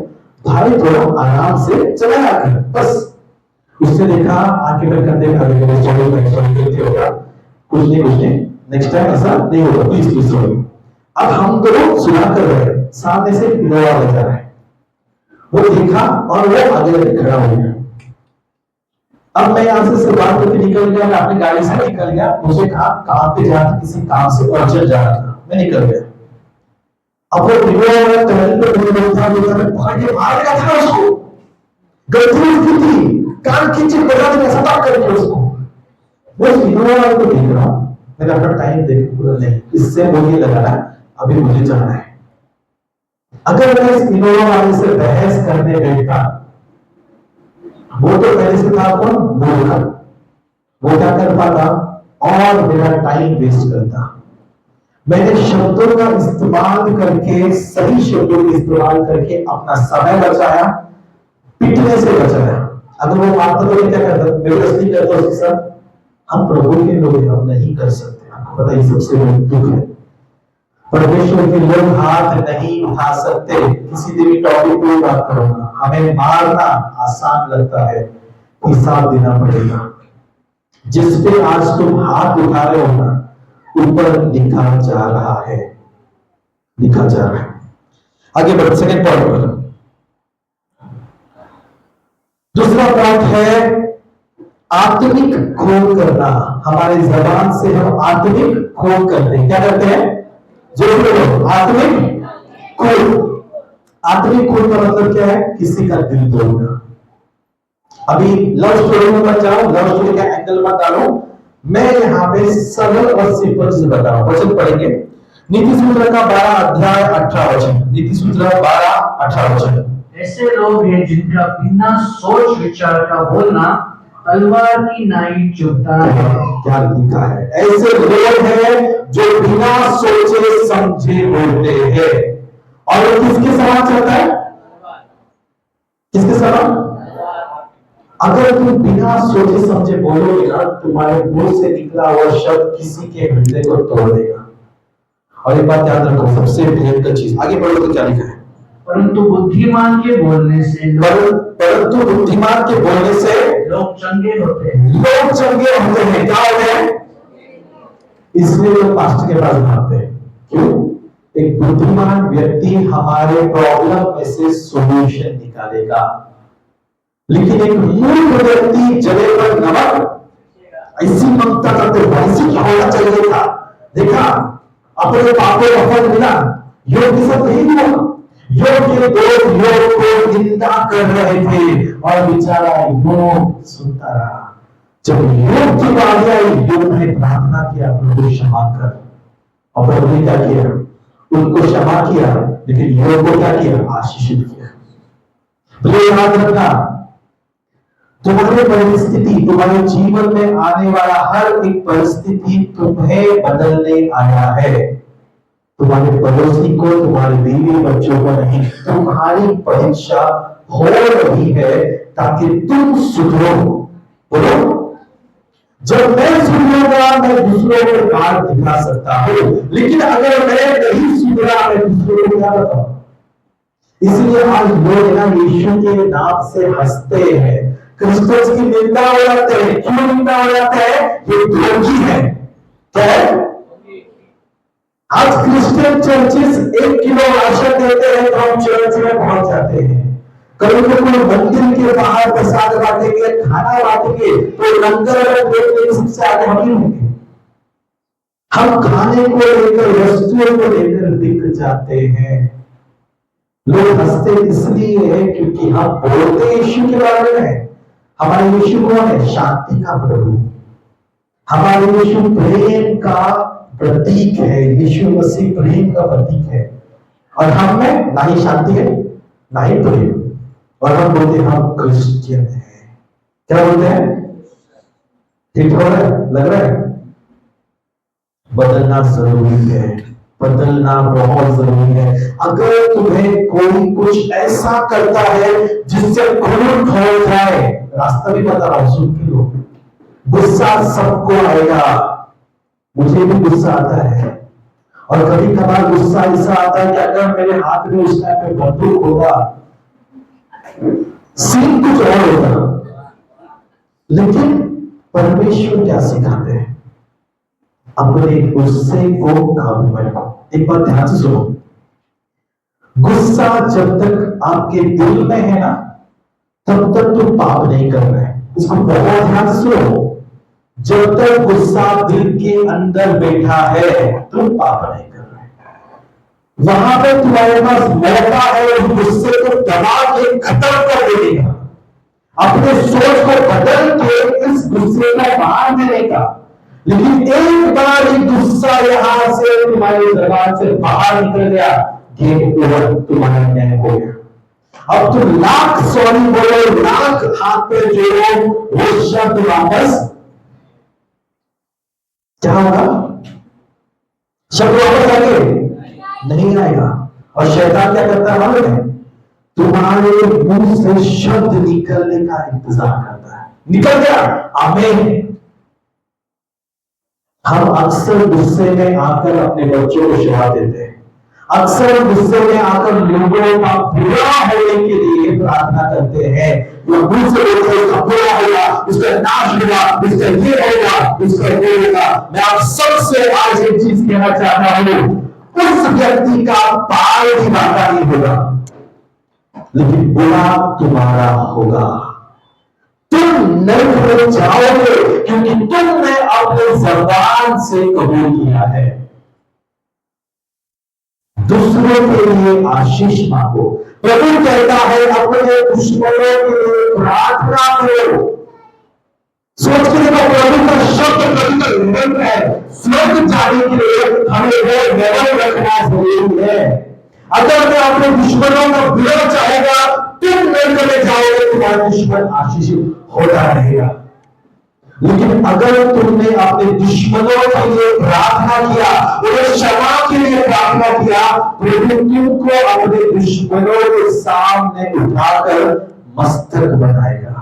[SPEAKER 1] भाई थोड़ा आराम से चलाया कर, बस। उसने देखा आके मैं कंधे खड़े मेरे सॉरी कहते होगा, कुछ नहीं, नेक्स्ट टाइम ऐसा नहीं होगा, प्लीज सॉरी। अब हम दोनों सुना कर रहे हैं, सामने से नोआ बजा रहा है, वो देखा और वो आगे खड़ा हो गया। अब मैं यहां से बात करके निकल गया, मैं अपनी गाड़ी से निकल गया, मुझे कहा काम पे जा रहा, किसी काम से अर्जेंट जा रहा था, मैं निकल गया। अब वो टहल पे पकड़ के मार रहा था उसको, गलती उसकी थी, कान खींचे बजा के ऐसा बात करके उसको, वो इनोवा को देख रहा हूं, मैंने अपना टाइम देख पूरा नहीं, इससे मुझे लगा ना अभी मुझे जाना है। अगर मैं इस इनोवा वाले से बहस करने बैठता, वो तो पहले से था कौन? मूर्ख। वो क्या कर पाता और मेरा टाइम वेस्ट करता। मैंने शब्दों का इस्तेमाल करके, सही शब्दों का इस्तेमाल करके अपना समय बचाया, पिटने से बचाया। अगर वो मारता तो क्या करता? मेरे नहीं करता उसके साथ। हम प्रभु के लोग हम नहीं कर सकते, आपको पता है, सबसे बड़ा दुख है। परमेश्वर के लोग हाथ नहीं उठा सकते। किसी भी टॉपिक पे बात करूंगा, हमें मारना आसान लगता है, हिसाब देना पड़ेगा। जिस पे आज तुम हाथ उठा रहे हो ना, ऊपर लिखा जा रहा है, लिखा जा रहा है। आगे बढ़, सेकंड पॉइंट पर। दूसरा पॉइंट है आत्मिक खोल करना। हमारे जबान से हम आत्मिक खोल करते हैं। क्या करते हैं? जो आत्मिक खोल। आत्मिक खोल का मतलब क्या है? किसी का दिल तोड़ना। अभी लव स्टोरी में मत जाओ, लव स्टोरी का एंगल मत डालो, मैं यहाँ पे सरल और सिंपल चीज बता रहा हूं। वचन पढ़ेंगे नीति सूत्र का 12 अध्याय 18 वचन। नीति सूत्र 12-18 वचन।
[SPEAKER 2] ऐसे लोग हैं जिनका बिना सोच विचार का बोलना तलवार की नाई चुभता है।
[SPEAKER 1] क्या लिखा है? ऐसे लोग हैं जो बिना सोचे समझे बोलते हैं, और वो किसके समान चलता है? किसके समान? अगर तुम बिना सोचे समझे बोलोगे ना, तुम्हारे मुंह से निकला हुआ शब्द किसी के हृदय को तोड़ देगा। और एक बात याद रखो, सबसे भयंकर चीज, आगे बढ़ो तो क्या लिखा है? परंतु बुद्धिमान के बोलने से लोग चंगे होते हैं। लोग चंगे होते हैं। क्या होते हैं? इसलिए लोग पास्टर के पास भागते हैं। क्यों? एक बुद्धिमान व्यक्ति हमारे प्रॉब्लम में से सॉल्यूशन निकालेगा, लेकिन एक मूर्ख व्यक्ति जले पर नमक ऐसी ममता करते हुए, ऐसी क्या होना चाहिए था, देखा अपने पापों का फल मिला, योग के साथ यही हुआ। योग के लोग योग को निंदा कर रहे थे और बेचारा योग सुनता रहा। जब योग की बात आई, योग ने प्रार्थना किया, प्रभु क्षमा कर, और प्रभु ने क्या किया? उनको क्षमा किया, लेकिन योग को क्या किया? आशीषित किया। तो याद रखना, तुम्हारी परिस्थिति, तुम्हारे जीवन में आने वाला हर एक परिस्थिति तुम्हें बदलने आया है। तुम्हारे पड़ोसी को, तुम्हारे बीवी बच्चों को नहीं, तुम्हारी परीक्षा हो रही है ताकि तुम सुधरो। बोलो, जब मैं सुधरूंगा मैं दूसरों को मार्ग दिखा सकता हूं, लेकिन अगर मैं नहीं सुधरा मैं दूसरों को क्या बताऊं? इसलिए आज लोग ना यीशु के नाम से हंसते हैं, क्रिसमस की निंदा उड़ाते हैं। क्यों निंदा उड़ाते हैं? ये धोखी है। क्या है? आज क्रिश्चियन चर्चेस 1 किलो राशन देते हैं तो हम चर्च में पहुंच जाते हैं। कभी कोई मंदिर के बाहर प्रसाद बांटेंगे, खाना बांटेंगे तो लंगर देखने सबसे आगे हम ही होंगे। हम खाने को लेकर, वस्तुओं को लेकर बिक जाते हैं। लोग हंसते इसलिए है क्योंकि हम बोलते यीशु के बारे में। हमारे यीशु कौन है? शांति का प्रभु। हमारे यीशु प्रेम का प्रतीक है। यीशु मसीह प्रेम का प्रतीक है और हम में ना ही शांति है ना ही प्रेम, और हम बोलते हम क्रिश्चियन हैं। क्या बोलते हैं? ठीक हो रहा है? लग रहा है? बदलना जरूरी है, बदलना बहुत जरूरी है। अगर तुम्हें कोई कुछ ऐसा करता है जिससे खून खोल जाए, रास्ता भी बता रहा हूं, सुन के लो। गुस्सा सबको आएगा, मुझे भी गुस्सा आता है, और कभी कभार गुस्सा ऐसा आता है कि अगर मेरे हाथ में उस टाइम पे बंदूक होगा, सीन कुछ और होगा। लेकिन परमेश्वर क्या सिखाते हैं? अपने गुस्से को काबू में रखो। एक बात ध्यान से सुनो, गुस्सा जब तक आपके दिल में है ना, तब तक तुम पाप नहीं कर रहे। इसको बहुत ध्यान से सुनो। जब तक गुस्सा दिल के अंदर बैठा है तुम पाप नहीं कर रहे। वहां पे तुम्हारे पास मौका है उस गुस्से को दबा के खत्म कर देने का, अपने सोच को बदल के इस गुस्से को बाहर देने का। लेकिन एक बार ही गुस्सा यहां से तुम्हारी जबान से बाहर निकल गया, गेम ओवर, तुम्हारा न्याय हो गया। अब तुम लाख सॉरी बोलो, लाख हाथ पे जोड़ो, वो शब्द वापस क्या होगा? शब्द वापस आगे नहीं आएगा। और शैतान क्या करता है मालूम है? तुम्हारे मुंह से शब्द निकलने का इंतजार करता है। निकल गया, आमीन। हम अक्सर गुस्से में आकर अपने बच्चों को शिक्षा देते हैं, अक्सर गुस्से में आकर लोगों का बुरा होने के लिए प्रार्थना करते हैं। मुंह से बोलते हैं बुरा होगा, उसका नाश होगा, उसका ये होगा, उसका ये होगा। मैं आप सबसे आज एक चीज कहना चाहता हूं, उस व्यक्ति का पार भी बाका नहीं होगा, लेकिन बुरा तुम्हारा होगा। तुम नहीं हो जाओगे क्योंकि तुमने अपने जबान से कबूल किया है। दूसरों के लिए आशीष मांगो। प्रभु कहता है अपने दुश्मनों के लिए प्रार्थना करो। सोच के देखो, प्रभु का शब्द निरंतर है। स्वर्ग जाने के लिए हमें वो लेवल रखना जरूरी है। अगर मैं अपने दुश्मनों का बुरा चाहेगा, तुम नरक में जाओगे, तुम्हारा दुश्मन आशीषित होता रहेगा। लेकिन अगर तुमने अपने दुश्मनों के लिए प्रार्थना किया, उन्हें क्षमा के लिए प्रार्थना किया, प्रभु तुमको अपने दुश्मनों के सामने उठाकर मस्तक बनाएगा।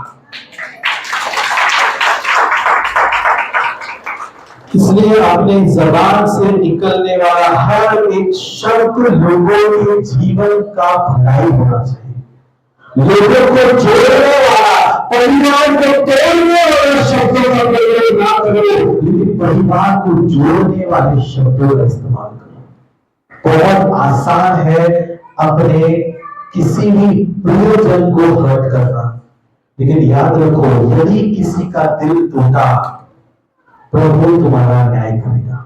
[SPEAKER 1] इसलिए अपने जबान से निकलने वाला हर एक शब्द लोगों के जीवन का भलाई होना चाहिए। लोगों को जोड़ने वाला, परिवार को तोड़ने वाले शब्दों का प्रयोग ना करो, लेकिन परिवार को जोड़ने वाले शब्दों का इस्तेमाल करो। बहुत आसान है अपने किसी भी प्रियजन को हर्ट करना, लेकिन याद रखो, यदि किसी का दिल टूटा, प्रभु तुम्हारा न्याय करेगा।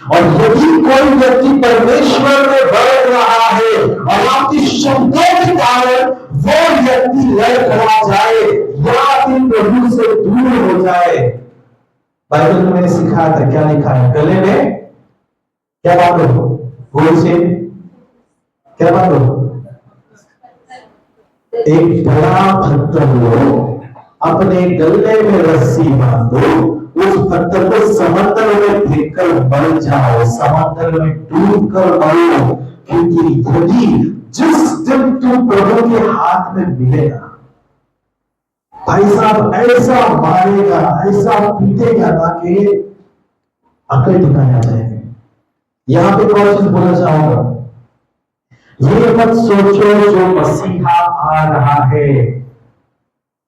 [SPEAKER 1] और यदि कोई व्यक्ति परमेश्वर में बढ़ रहा है और आपके शब्दों के कारण वो व्यक्ति लड़ खड़ा जाए या फिर प्रभु से दूर हो जाए, बाइबल में मैंने सिखाया था, क्या लिखा है? गले में क्या बात हो? गोल से क्या बात हो? एक बड़ा पत्थर लो, अपने गले में रस्सी बांधो उस पत्थर को समंदर में फेंककर मर जाओ, समंदर में डूब कर मरो, क्योंकि यदि जिस दिन तुम प्रभु के हाथ में मिलेगा, भाई साहब ऐसा मारेगा, ऐसा पीटेगा ना कि अकल ठिकाने आ जाएगी। यहां पे कौन चीज बोलना चाहूंगा, ये मत सोचो जो मसीहा आ रहा है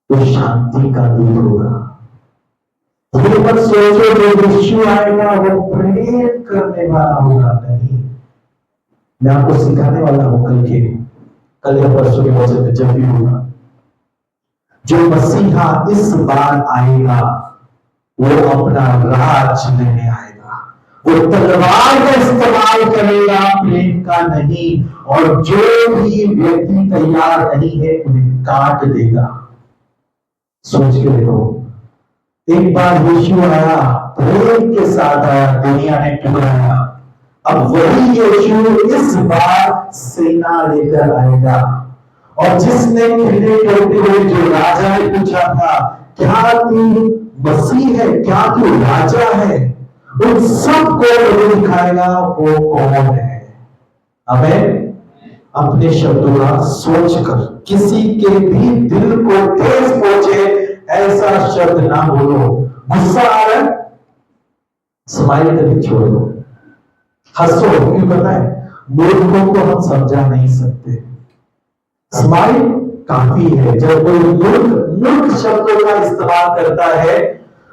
[SPEAKER 1] तो शांति का दूत होगा। ये मत सोचो जो यीशु आएगा वो प्रेम करने वाला होगा, नहीं। मैं आपको सिखाने वाला हूं कल या परसों के मौसम में जब भी होगा, जो मसीहा इस बार आएगा वो अपना राज लेने आएगा, वो तलवार का इस्तेमाल करेगा, प्रेम का नहीं। और जो भी व्यक्ति तैयार नहीं है उन्हें काट देगा। सोच के देखो, एक बार यीशु आया, प्रेम के साथ आया, दुनिया ने ठुकराया। अब वही यीशु इस बार सेना लेकर आएगा। और जिसने खिले टोटे हुए जो राजा ने पूछा था, क्या तू मसीह है, क्या तू राजा है, उन सबको वो दिखाएगा वो कौन है। हमें अपने शब्दों का सोचकर किसी के भी दिल को ठेस पहुंचे ऐसा शब्द ना बोलो। गुस्सा आ रहा है, स्माइल करके छोड़ दो, हंसो, क्यों पता है मूर्खों को हम समझा नहीं सकते। स्माइल काफी है। जब कोई मूर्ख शब्दों का इस्तेमाल करता है,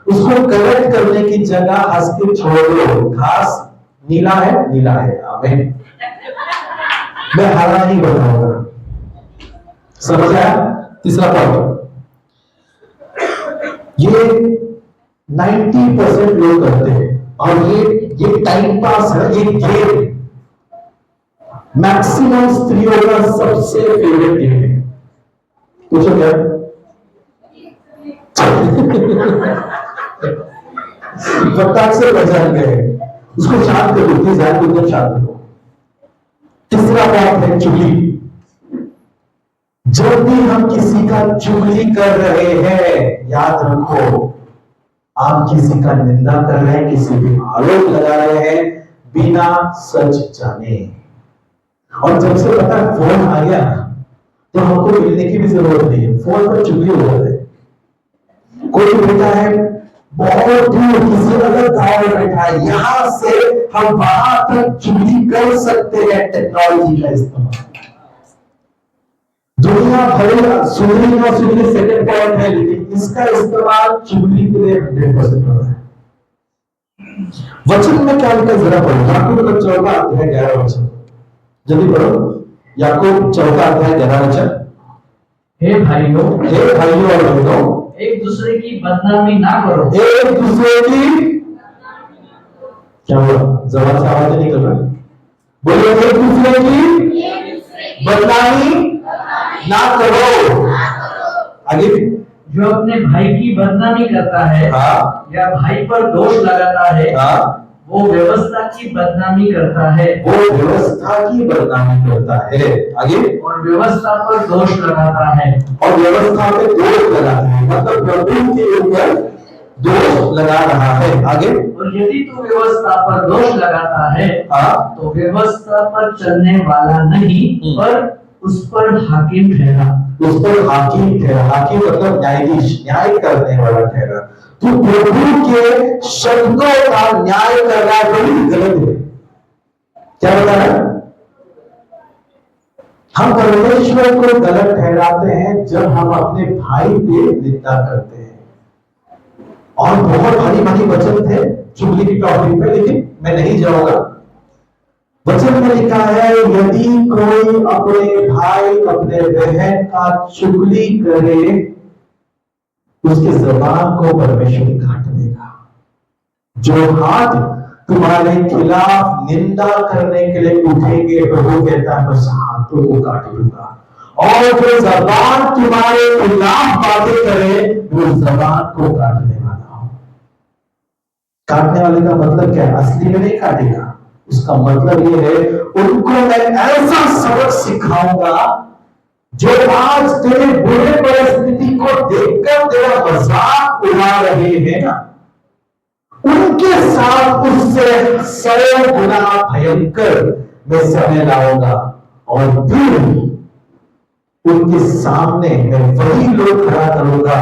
[SPEAKER 1] उसको करेक्ट करने की जगह हंस के छोड़ दो। घास नीला है, नीला है, आमीन। मैं हरा नहीं बताऊंगा, समझ आया। तीसरा पॉइंट, ये 90% लोग करते हैं और ये टाइम पास है, ये गेम मैक्सिमम स्त्रियों का सबसे फेवरेट गेम है। पूछो क्या? फटाक से बचा गए, उसको शांत कर दो, ध्यान को एकदम शांत करो। तीसरा बात है चुगली। जब भी हम किसी का चुगली कर रहे हैं, याद रखो आप किसी का निंदा कर रहे हैं, किसी भी आरोप लगा रहे हैं बिना सच जाने। और जब से पता है फोन आ गया तो हमको मिलने की भी जरूरत नहीं है, फोन पर चुगली हो जाती है। कोई बेटा है बहुत दूर किसी अलग गांव में बैठा है, यहां से हम वहां तक चुगली कर सकते हैं टेक्नोलॉजी का इस्तेमाल। दुनिया भर सुनने और सुनने सेकंड पॉइंट है, लेकिन इसका इस्तेमाल चुगली के लिए 100% होता है। वचन में क्या लिखा जरा पढ़ो, याकूब का 4वां अध्याय 11 वचन, जल्दी पढ़ो। याकूब 4वां अध्याय 11 वचन।
[SPEAKER 2] हे भाइयों
[SPEAKER 1] और बहनों,
[SPEAKER 2] एक दूसरे की बदनामी ना करो।
[SPEAKER 1] एक दूसरे की क्या हुआ, जबान से आवाज नहीं कर रहा, बोलो एक दूसरे की बदनामी ना करो। आगे,
[SPEAKER 2] जो अपने भाई की बदनामी करता है या भाई पर दोष लगाता है, वो व्यवस्था की बदनामी करता है।
[SPEAKER 1] वो व्यवस्था की बदनामी करता है। आगे, और
[SPEAKER 2] व्यवस्था पर दोष लगाता है।
[SPEAKER 1] और व्यवस्था पे दोष लगाता है, मतलब प्रभु के ऊपर दोष लगा रहा है। आगे,
[SPEAKER 2] और यदि तू व्यवस्था पर दोष लगाता है तो व्यवस्था पर चलने वाला नहीं पर उस पर हाकिम ठहरा।
[SPEAKER 1] उस पर हाकिम ठहरा, हाकिम मतलब न्यायाधीश, न्याय करने वाला ठहरा। तो प्रभु के शब्दों का न्याय करना बड़ी गलत है। क्या बता रहा है? हम परमेश्वर को गलत ठहराते हैं जब हम अपने भाई पे निंदा करते हैं। और बहुत भारी भारी वचन थे चुगली की टॉपिक पे, लेकिन मैं नहीं जाऊंगा। वचन में लिखा है, यदि कोई अपने भाई अपने बहन का चुगली करे, उसके जबान को परमेश्वर काट देगा। जो हाथ तुम्हारे खिलाफ निंदा करने के लिए उठेंगे, प्रभु कहता है बस हाथों को काट दूंगा। और जो जबान तुम्हारे खिलाफ बातें करे, वो जबान को काटने वाला हो। काटने वाले का मतलब क्या है? असली में नहीं काटेगा, उसका मतलब ये है उनको मैं ऐसा सबक सिखाऊंगा जो आज तेरे बुरे परिस्थिति को देखकर तेरा मजाक उड़ा रहे हैं ना, उनके साथ उससे 100 गुना भयंकर मैं समय लाऊंगा, और फिर उनके सामने मैं वही लोग खड़ा करूंगा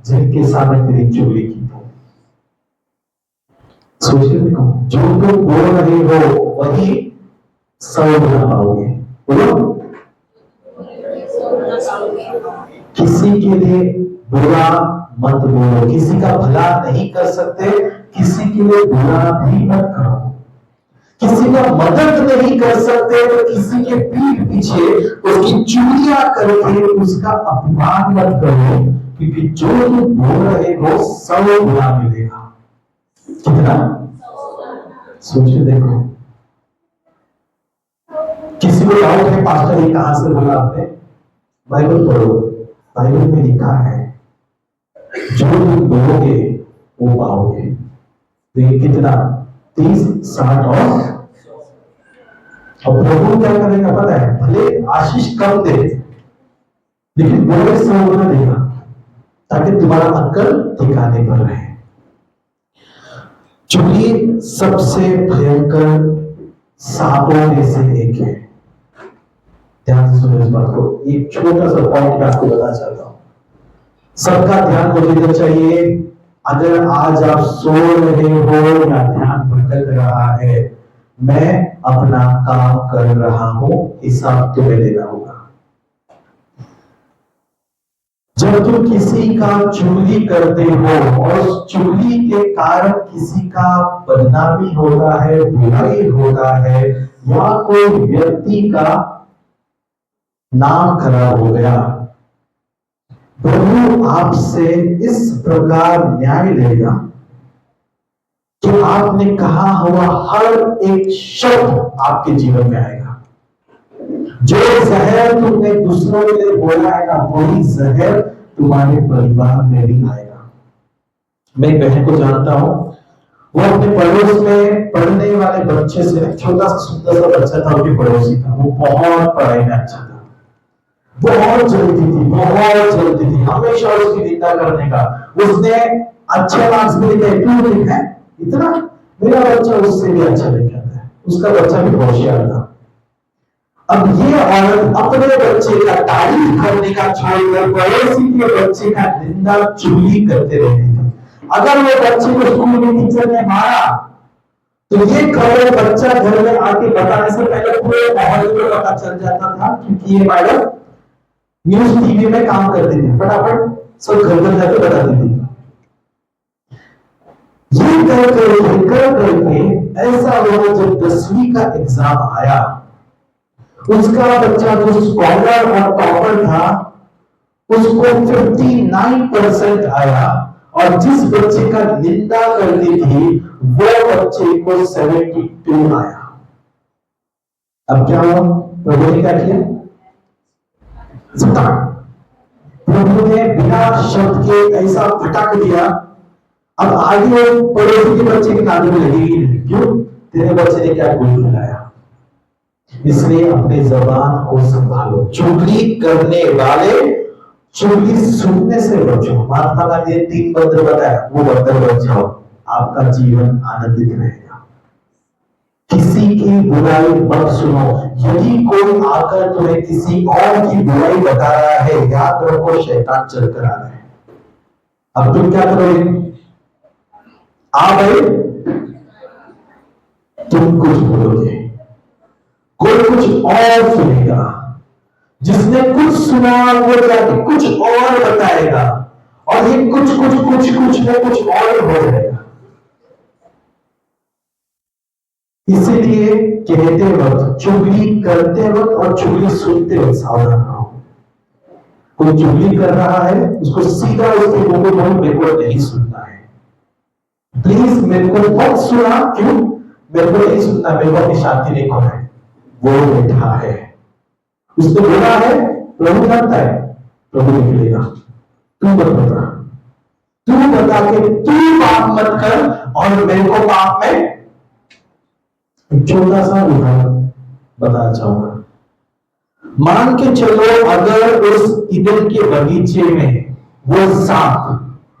[SPEAKER 1] जिनके सामने तेरी चोरी की थी। सोच के देखो, जो तुम बोल रहे हो वही 100 गुना पाओगे। बोलो, किसी के लिए बुरा मत बोलो, किसी का भला नहीं कर सकते, किसी के लिए बुरा भी मत करो। किसी का मदद नहीं कर सकते तो किसी के पीठ पीछे उसकी चुगलियां करके उसका अपमान मत करो, क्योंकि जो तुम बोल रहे हो 100 गुना मिलेगा। कितना? सोच के देखो। किसी को डाउट है पास्टर ये कहां से बोला आपने? बाइबल पढ़ो, बाइबल में लिखा है जो तुम बोलोगे वो पाओगे। तो ये कितना? 30, 60 और प्रभु क्या करेगा पता है? भले आशीष कम दे लेकिन बोले 100 गुना देगा, ताकि तुम्हारा अक्ल ठिकाने पर रहे। चुगली सबसे भयंकर सांपों में से एक है। ध्यान से सुनो इस बात को। एक छोटा सा पॉइंट मैं आपको बताना चाहता हूं, सबका ध्यान मुझे चाहिए। अगर आज आप सो रहे हो या ध्यान भटक रहा है, मैं अपना काम कर रहा हूं, हिसाब तुम्हें देना होगा। जब तुम किसी का चुगली करते हो और उस चुगली के कारण किसी का बदनामी होता है, बुराई होता है, या कोई व्यक्ति का नाम खराब हो गया, प्रभु आपसे इस प्रकार न्याय लेगा कि आपने कहा हुआ हर एक शब्द आपके जीवन में आएगा। जो जहर तुमने दूसरों के लिए बोला है ना, वही जहर तुम्हारे परिवार में भी आएगा। मैं एक बहन को जानता हूं, वो अपने पड़ोस में पढ़ने वाले बच्चे से, छोटा सा सुंदर सा बच्चा था, उनके पड़ोसी था, वो बहुत पढ़ाई में अच्छा था, बहुत जल्दी थी, हमेशा उसकी निंदा करने का। उसने अच्छे मार्क्स भी लिखे, क्यों लिखा है इतना? मेरा बच्चा उससे भी अच्छा लिखा था, उसका बच्चा भी होशियार था। अब ये औरत अपने बच्चे का तारीफ करने का छोड़कर पड़ोसी के बच्चे का निंदा चुगली करते रहती थी। अगर वो बच्चे को स्कूल में टीचर ने मारा तो ये खबर बच्चा घर में आके बताने से पहले पूरे मोहल्ले में पता चल जाता था, क्योंकि ये मैडम न्यूज टीवी में काम करती थी, फटाफट सब घर घर जाके बताती थी। ये कर करके ऐसा हुआ, जब 10वीं का एग्जाम आया, उसका बच्चा जो स्कॉलर और टॉपर था उसको 59% आया, और जिस बच्चे का निंदा करती थी वो बच्चे को 72 आया। अब क्या हुआ? प्रभु ने क्या किया? प्रभु ने बिना शब्द के ऐसा फटक दिया, अब आगे पड़ोसी के बच्चे के कानों में लगेगी नहीं। क्यों? तेरे बच्चे ने क्या गुल खिलाया। इसलिए अपने जबान को संभालो। चुगली करने वाले चुगली सुनने से बचो। महात्मा गांधी ने 3 मंत्र बताया, वो मंत्र बच जाओ, आपका जीवन आनंदित रहेगा। किसी की बुराई मत सुनो। यदि कोई आकर तुम्हें किसी और की बुराई बता रहा है, याद रखो शैतान चल कर आ रहा है। अब तुम क्या करोगे? आ गए, तुम कुछ बोलोगे, कोई कुछ और सुनेगा। जिसने कुछ सुना वो जाके कुछ और बताएगा, और ये कुछ में कुछ और हो जाएगा। इसीलिए कहते वक्त, चुगली करते वक्त और चुगली सुनते वक्त सावधान रहो। कोई चुगली कर रहा है, उसको सीधा उसके मुंह को बोलो, मेरे को नहीं सुनना है, प्लीज मेरे को बहुत सुना, क्यों? मेरे को नहीं सुनना, मेरे को अपनी शांति नहीं खोना है। वो बैठा है, उसने बोला है, प्रभु जानता है, प्रभु निकलेगा। तू मत बता, तू बता के तू पाप मत कर और मेरे को पाप में। छोटा सा उदाहरण बताना चाहूंगा। मान के चलो, अगर उस ईदन के बगीचे में वो सांप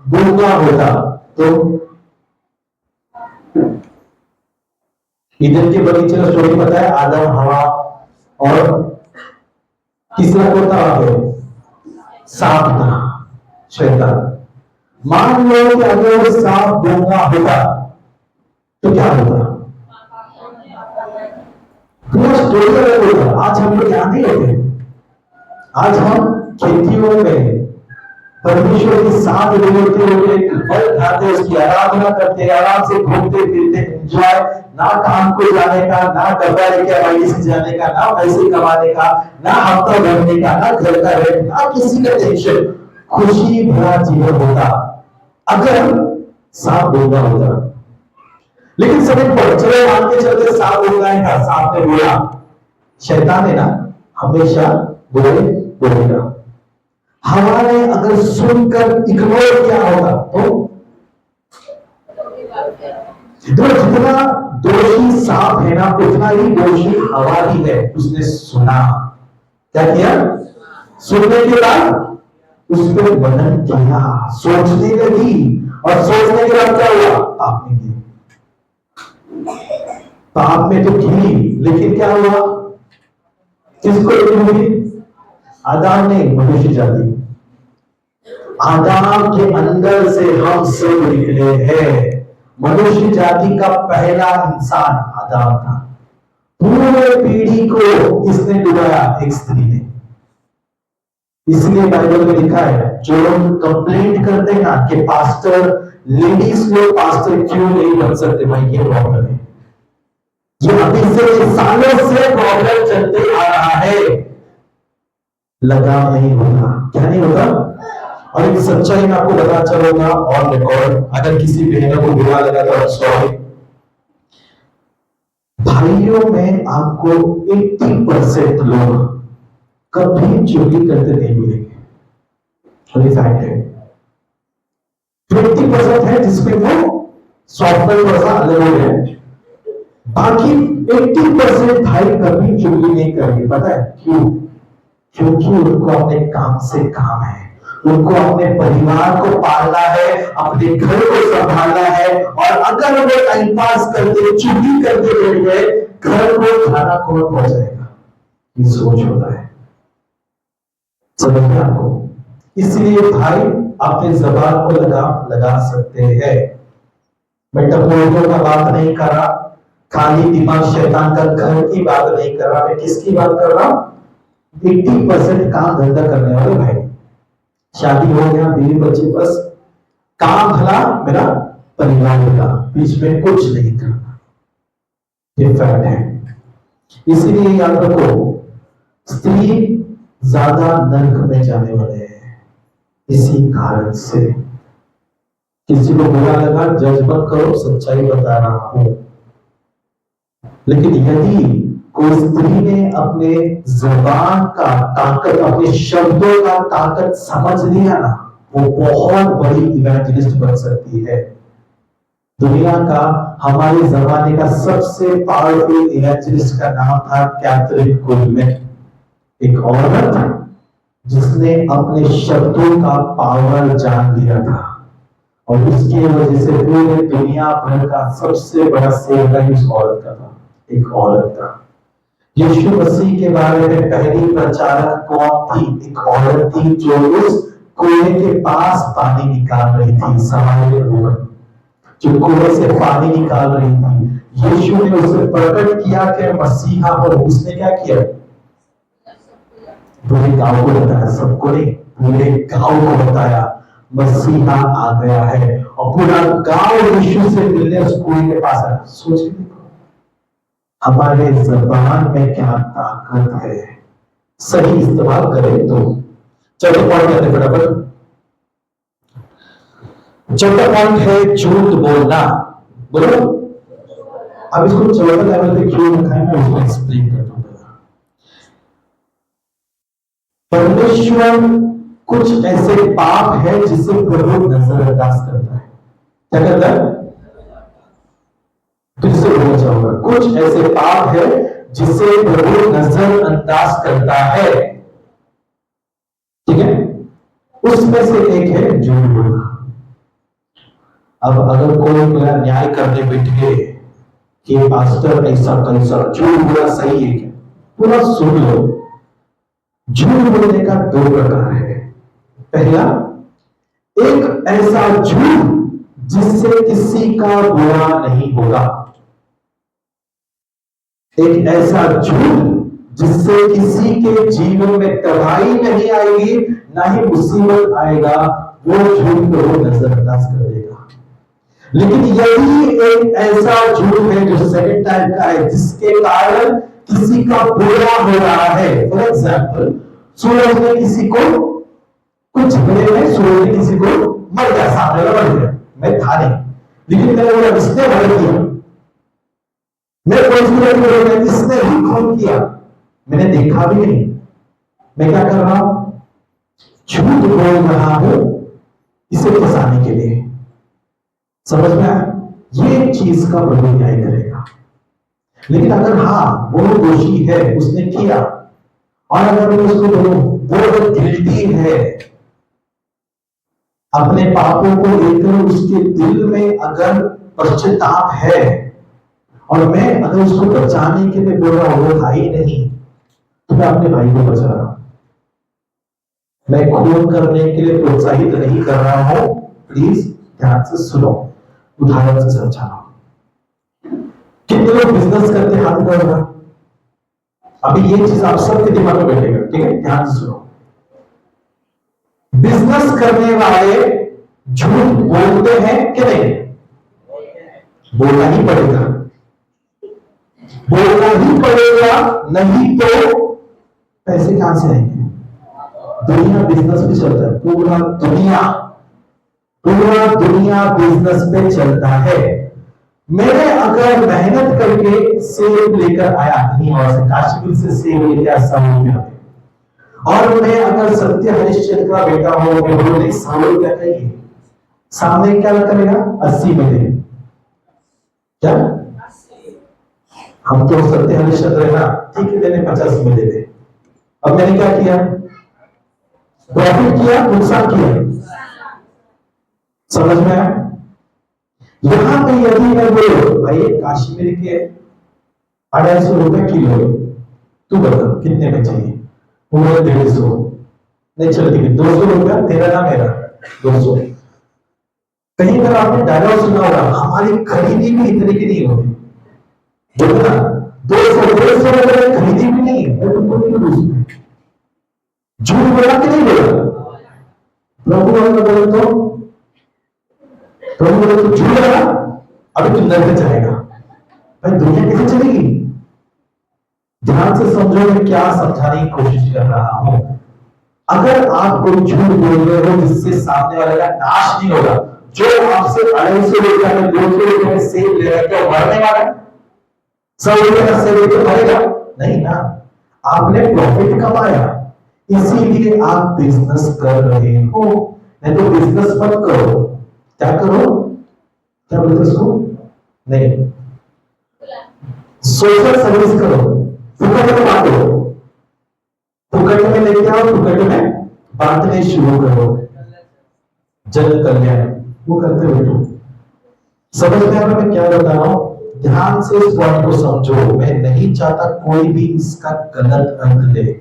[SPEAKER 1] गूंगा होता तो ईदन के बगीचे का स्टोरी पता है? आदम, हवा और तीसरा कौन था वहां पे? सांप था, शैतान। मान लो कि अगर वो सांप गूंगा होता तो क्या होता? पूरा स्टोरी अलग होता। आज हम लोग यहां नहीं होते, आज हम खेतियों में परमेश्वर के साथ रहते हुए फल खाते, उसकी आराधना करते, आराम से घूमते फिरते, एंजॉय, ना काम को जाने का, ना डब्बा लेके बाइक से जाने का, ना पैसे कमाने का, ना हफ्ता भरने का, ना घर का रेंट, ना किसी का टेंशन, खुशी भरा जीवन होता अगर सांप गूंगा होता। लेकिन समझ पर चलो मान के चलते सांप गूंगा है, सांप ने बोला, शैतान है ना, हमेशा बोलेगा। हमारे अगर सुनकर इग्नोर किया होगा तो जितना दोषी सांप है ना, उतना ही दोषी हवा ही है। उसने सुना, क्या किया? सुनने के बाद उस पर मनन किया, सोचने लगी, और सोचने के बाद क्या हुआ? पाप में गिरी। पाप में तो गिरी, लेकिन क्या हुआ? किसको गिरी? आदम ने, मनुष्य जाति। आदम के अंदर से हम सब निकले हैं। मनुष्य जाति का पहला इंसान आदम था। पूरे पीढ़ी को इसने डुबाया, एक स्त्री ने। इसलिए बाइबल में लिखा है, जो लोग कंप्लेंट करते हैं ना कि पास्टर, लेडीज लोग पास्टर क्यों नहीं बन सकते, भाई ये प्रॉब्लम है। ये अभी से सालों से प्रॉब्लम चलते आ रहा है। लगाव नहीं होता। क्या नहीं होता? और एक सच्चाई मैं आपको बता चलूंगा, और रिकॉर्ड, अगर किसी बहनों को बुरा लगा तो सॉरी। भाइयों में आपको 80% लोग कभी चोरी करते नहीं मिलेंगे, फैक्ट है। 20% है जिसमें वो सॉफ्टवेयर थोड़ा सा अलग हो गया, बाकी 80% भाई कभी चोरी नहीं करेंगे। पता है क्यों? क्योंकि उनको अपने काम से काम है, उनको अपने परिवार को पालना है, अपने घर को संभालना है। और अगर वो टाइम पास करते, चोरी करते रहेंगे, घर को खाना कौन पहुंचाएगा? ये सोच होता है। समझ में आपको? इसलिए भाई अपने जबान को लगा सकते हैं। मैं टपोरियों का बात नहीं कर रहा, खाली दिमाग शैतान का घर की बात नहीं कर रहा, मैं किसकी बात कर रहा हूं? 80% काम धंधा करने वाले भाई। शादी हो गया, बीवी बच्चे, बस काम भला, मेरा परिवार भला, बीच में कुछ नहीं करना। ये फैक्ट है। इसीलिए याद रखो, स्त्री ज्यादा नरक में जाने वाले हैं इसी कारण से। किसी को बुरा लगा, जज मत करो, सच्चाई बता रहा हूं। लेकिन यदि कोई स्त्री ने अपने जबान का ताकत, अपने शब्दों का ताकत समझ लिया ना, वो बहुत बड़ी इवेंजलिस्ट बन सकती है। दुनिया का, हमारे जमाने का सबसे पावरफुल इवेंजलिस्ट का नाम था कैथरीन कुलमैन। एक औरत जिसने अपने शब्दों का पावर जान लिया था, और उसकी वजह से पूरे दुनिया भर का सबसे बड़ा सेवक इस औरत का था। एक औरत था। यीशु मसीह के बारे में पहली प्रचारक कौन थी? एक औरत थी जो उस कुएं के पास पानी निकाल रही थी। सामान्य वुमन जो कुएं से पानी निकाल रही थी। यीशु ने उसे प्रकट किया कि मसीहा हो। उसने क्या किया? पूरे गांव को बताया, सबको नहीं, पूरे गांव को बताया मसीहा आ गया है। और पूरा गांव यीशु से मिलने उस कुएं के पास आया। सोच के देखो, हमारे ज़बान में क्या ताकत है, सही इस्तेमाल करें तो। चौथा पॉइंट कहते फटाफट। चौथा पॉइंट है झूठ बोलना। बोलो। अब इसको चौथा लेवल पे क्यों रखा है, मैं उसको एक्सप्लेन करता हूं। परमेश्वर कुछ ऐसे पाप है जिसे प्रभु नजरअंदाज करता है। क्या करता है? फिर से बोलना चाहूंगा, कुछ ऐसे पाप है जिसे प्रभु नजरअंदाज करता है। ठीक है? उसमें से एक है झूठ बोलना। अब अगर कोई मेरा न्याय करने बैठ गए कि पास्टर ऐसा कैसा झूठ बोला सही है क्या, पूरा सुन लो। झूठ बोलने का दो प्रकार है। पहला, एक ऐसा झूठ जिससे किसी का बुरा नहीं होगा, एक ऐसा झूठ जिससे किसी के जीवन में तबाही नहीं आएगी, ना ही मुसीबत आएगा, वो झूठ को वो नजरअंदाज कर देगा। लेकिन यही एक ऐसा झूठ है जो सेकंड टाइप का है, जिसके कारण किसी का बुरा हो रहा है। फॉर एग्जाम्पल, सूरज ने किसी को कुछ झगड़े में सूरज ने किसी को मर गया, सामने वाला मर गया, मैं था नहीं, लेकिन मैंने बोला इसने मर किया, मैं कोई इसने ही खून किया, मैंने देखा भी नहीं, मैं क्या कर रहा हूं, झूठ बोल रहा हूं इसे फंसाने के लिए। समझ में आया? ये चीज का प्रभु न्याय करेगा। लेकिन अगर हाँ वो दोषी है, उसने किया, और अगर मैं उसको बोलूं वो गिल्टी है, अपने पापों को लेकर उसके दिल में अगर पश्चाताप है, और मैं अगर उसको बचाने के लिए बोल रहा हूं वो भाई नहीं, तो मैं अपने भाई को बचा रहा हूं, मैं खून करने के लिए प्रोत्साहित नहीं कर रहा हूं। प्लीज ध्यान से सुनो, उदाहरण से समझा रहा हूं। कितने लोग बिजनेस करते हाथ कर रहा, अभी ये चीज आप सबके दिमाग में बैठेगा, ठीक है? ध्यान से सुनो। बिजनेस करने वाले झूठ बोलते हैं कि नहीं? बोलना ही पड़ेगा, बोलना ही पड़ेगा, नहीं तो पैसे कहां से आएंगे? दुनिया बिजनेस पे चलता है, पूरा दुनिया बिजनेस पे चलता है। मैंने अगर मेहनत करके सेब लेकर आया कहीं और से, काश्मीर से सेब लेकर आया 100 रुपया, और मैं अगर सत्य हरिश्चंद्र का बेटा हूं, मैं बोलूं 100 रुपया का ही, सामने क्या करेगा? 80 में दे, क्या हम तो सत्य हरिश्चंद्र है ना, ठीक है देने 50 में दे दे। अब मैंने क्या किया? प्रॉफिट किया, नुकसान किया? समझ में आया? यहां पे यदि मैं बोलो भाई काश्मीर के 250 रुपए किलो, तू बता कितने में चाहिए? वो 150, नहीं चलो ठीक है 200 रुपया तेरा ना मेरा, 200। कहीं पर आपने डायलॉग सुना होगा, हमारी खरीदी भी इतनी की नहीं होती, बोलना 200 रुपए खरीदी भी नहीं है, झूठ बोला कि नहीं बोला? प्रभु बोले तो प्रभु बोले तो झूठ बोला, अभी तुम नरक जाएगा। भाई दुनिया कैसे चलेगी? ध्यान से समझो मैं क्या समझाने की कोशिश कर रहा हूं। अगर आप कोई झूठ बोल रहे हो जिससे सामने वाले का नाश नहीं होगा, जो आपसे 250 रुपया में 200 रुपये में सेब ले रहा है, क्या मरने वाला है? 100 रुपये का सेब लेके मरेगा नहीं ना, आपने प्रॉफिट कमाया, इसीलिए आप बिजनेस कर रहे हो। नहीं तो बिजनेस मत करो, क्या करो? क्या बोलते उसको? नहीं, सोशल सर्विस करो, फुकट में बांटो, फुकट में लेके आओ, फुकट में बांटने शुरू करो, जन कल्याण वो करते बैठो। समझ में आ रहा मैं क्या बता रहा हूं? ध्यान से इस पॉइंट को समझो। मैं नहीं चाहता कोई भी इसका गलत अर्थ ले।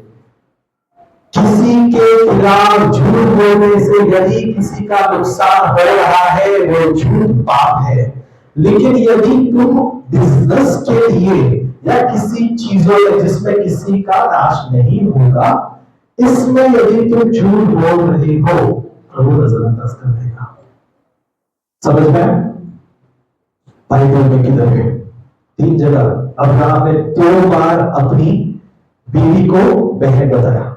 [SPEAKER 1] किसी के खिलाफ झूठ बोलने से यदि किसी का नुकसान हो रहा है, वो झूठ पाप है। लेकिन यदि तुम बिजनेस के लिए या किसी चीजों में जिसमें किसी का नाश नहीं होगा, इसमें यदि तुम झूठ बोल रहे हो, प्रभु नजरअंदाज कर देगा। समझ में? बाइबल में किधर है? 3 जगह अब्राहम ने 2 बार अपनी बीवी को बहन बताया,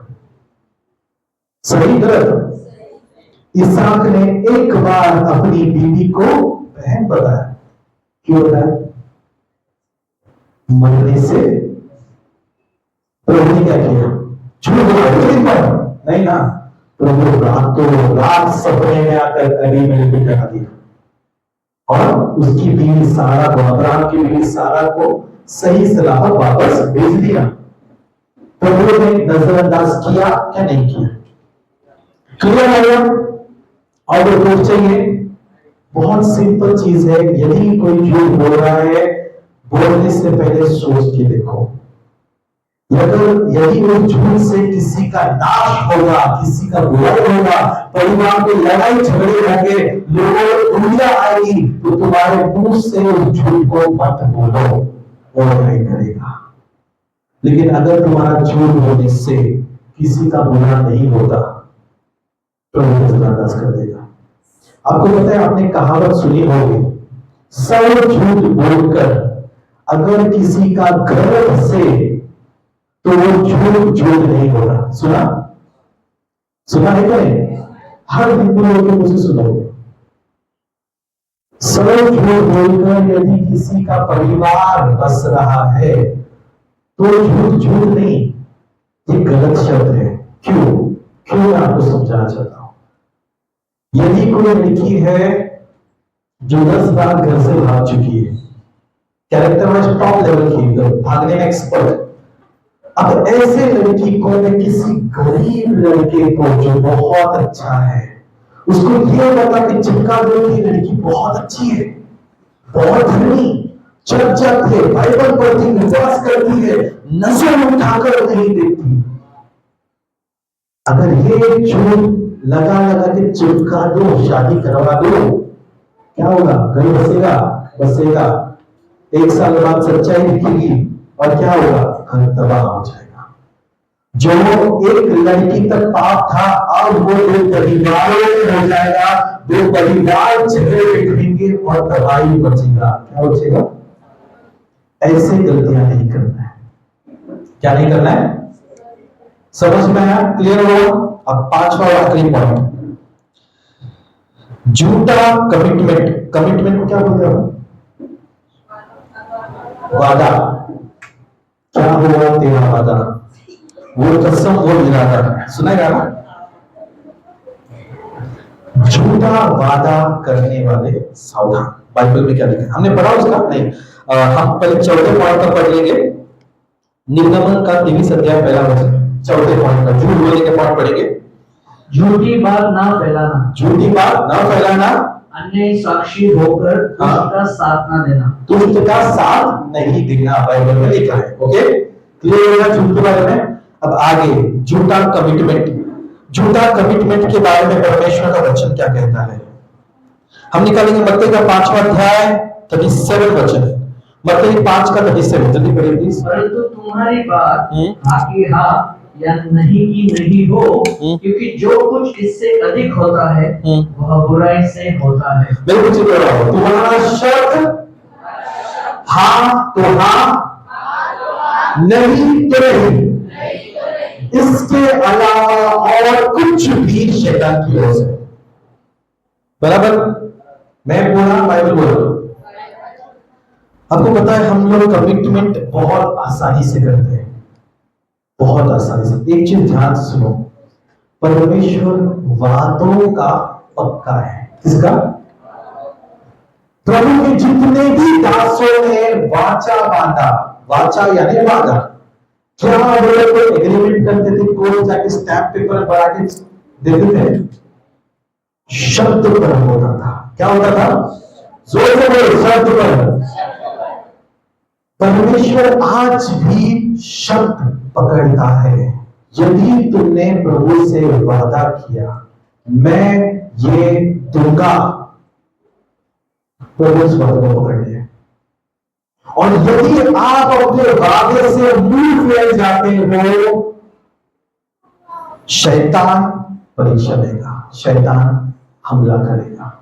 [SPEAKER 1] सही गलत? इसहाक ने 1 बार अपनी बीवी को बहन बताया। क्यों बताया? मरने से प्रभु ने क्या किया? झूठ बोला नहीं ना, प्रभु रातों रात सपने में आकर अली में बिठा दिया, और उसकी बीवी सारा को, अब्राहम की बीवी सारा को सही सलामत वापस भेज दिया। प्रभु ने नजरअंदाज किया क्या नहीं किया? क्लियर है? और वो प्रूफ चाहिए? बहुत सिंपल चीज है। यदि कोई झूठ बोल रहा है, बोलने से पहले सोच के देखो। अगर यदि वो झूठ से किसी का नाश होगा, किसी का बुराई होगा, परिवार में लड़ाई झगड़े होंगे, लोगों को उंगलियां आएगी, तो तुम्हारे मुंह से उस झूठ को मत बोलो, वो नहीं करेगा। लेकिन अगर तुम्हारा झूठ बोलने से किसी का बुरा नहीं होता तो वो बर्दाश्त कर देगा। आपको पता है, आपने कहावत सुनी होगी, सब झूठ बोलकर अगर किसी का घर से तो वो झूठ झूठ नहीं हो रहा। सुना सुना है क्या? हर दिन लोगों के मुझसे सुनोगे, सब झूठ बोलकर यदि किसी का परिवार बस रहा है तो झूठ झूठ नहीं, ये गलत शब्द है। क्यों क्यों मैं आपको समझाना चाहता हूं। यदि कोई लड़की है जो 10 बार घर से भाग चुकी है, कैरेक्टर वाइज टॉप लेवल की, भागने में एक्सपर्ट, अब ऐसे लड़की को मैं किसी गरीब लड़के को जो बहुत अच्छा है उसको ये बता के चिपका दो कि लड़की बहुत अच्छी है, बहुत धनी, चर्चा है, बाइबल पढ़ती है, उपवास करती है, नजर उठाकर नहीं देखती, अगर ये झूठ लगा लगा के चिपका दो, शादी करवा दो, क्या होगा? घर बसेगा बसेगा, 1 साल बाद सच्चाई दिखेगी और क्या होगा? घर तबाह हो जाएगा। जो एक लड़की तक पाप था अब वो 2 परिवारों में हो जाएगा, 2 परिवार झगड़े बिखरेंगे और तबाही बचेगा। क्या बचेगा? ऐसे गलतियां नहीं करना है। क्या नहीं करना है? समझ में आया? क्लियर हुआ? अब 5वां और आखिरी पॉइंट, झूठा कमिटमेंट। कमिटमेंट को क्या बोलते हो? वादा। क्या हुआ तेरा वादा? वो कसम, वो इरादा। सुनेगा ना? झूठा वादा करने वाले सावधान। बाइबल में क्या लिखा है? हमने पढ़ा उसका नहीं, हम पहले 4थे पॉइंट का पढ़ लेंगे। निर्गमन का 23 अध्याय पहला वचन, 4थे पॉइंट का झूठ बोलने के पॉइंट पढ़ेंगे।
[SPEAKER 2] झूठी बात ना फैलाना,
[SPEAKER 1] झूठी बात ना फैलाना,
[SPEAKER 2] अन्य साक्षी होकर दुष्ट का साथ ना देना,
[SPEAKER 1] दुष्ट का साथ नहीं देना, बाइबल में लिखा है। ओके, क्लियर होगा झूठ के बारे में? अब आगे झूठा कमिटमेंट। झूठा कमिटमेंट के बारे में परमेश्वर का वचन क्या कहता है? हम निकालेंगे मत्ती का 5वां अध्याय 37 वचन है। मत्ती 5 का 37, जल्दी पढ़िए प्लीज।
[SPEAKER 2] परंतु तुम्हारी बात हाँ की हाँ या नहीं की नहीं हो, क्योंकि जो कुछ इससे अधिक होता है वह बुराई से होता है।
[SPEAKER 1] बिल्कुल ठीक कह रहा हो। तुम्हारा शब्द हाँ तो हाँ, नहीं तो नहीं, इसके अलावा और कुछ भी शैतान की ओर से। बराबर? मैं बोला, बाइबल बोला। आपको पता है हम लोग कमिटमेंट बहुत आसानी से करते हैं, बहुत आसानी से। एक चीज ध्यान से सुनो, परमेश्वर वादों का पक्का है। किसका? प्रभु के जितने भी दासों ने वाचा बांधा, वाचा यानी वादा, क्या वो लोग एग्रीमेंट करते थे, कोर्ट जाके स्टैम्प पेपर बना के देते थे? शब्द पर होता था। क्या होता था? जोर से बोलो, शब्द पर। परमेश्वर आज भी शब्द पकड़ता है। यदि तुमने प्रभु से वादा किया मैं ये दूंगा, प्रभु उस वादे को पकड़ लिया। और यदि आप अपने वादे से मुंह फेर जाते हो, शैतान परीक्षा देगा, शैतान हमला करेगा।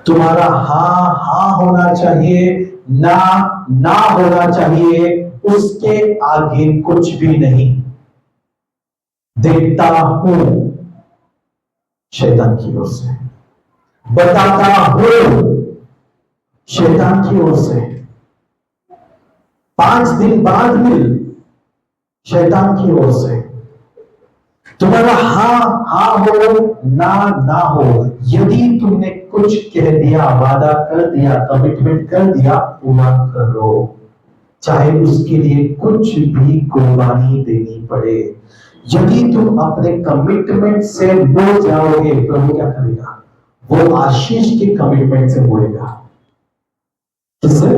[SPEAKER 1] तुम्हारा हाँ हाँ होना चाहिए, ना ना होना चाहिए, उसके आगे कुछ भी नहीं। देखता हूं शैतान की ओर से, बताता हूं शैतान की ओर से, 5 दिन बाद मिल शैतान की ओर से। तुम्हारा हाँ हाँ हो, ना ना हो। यदि तुमने कुछ कह दिया, वादा कर दिया, कमिटमेंट कर दिया, पूरा करो, चाहे उसके लिए कुछ भी कुर्बानी देनी पड़े। यदि तुम अपने कमिटमेंट से मुड़ जाओगे, प्रभु क्या करेगा? वो आशीष के कमिटमेंट से मुड़ेगा। किससे?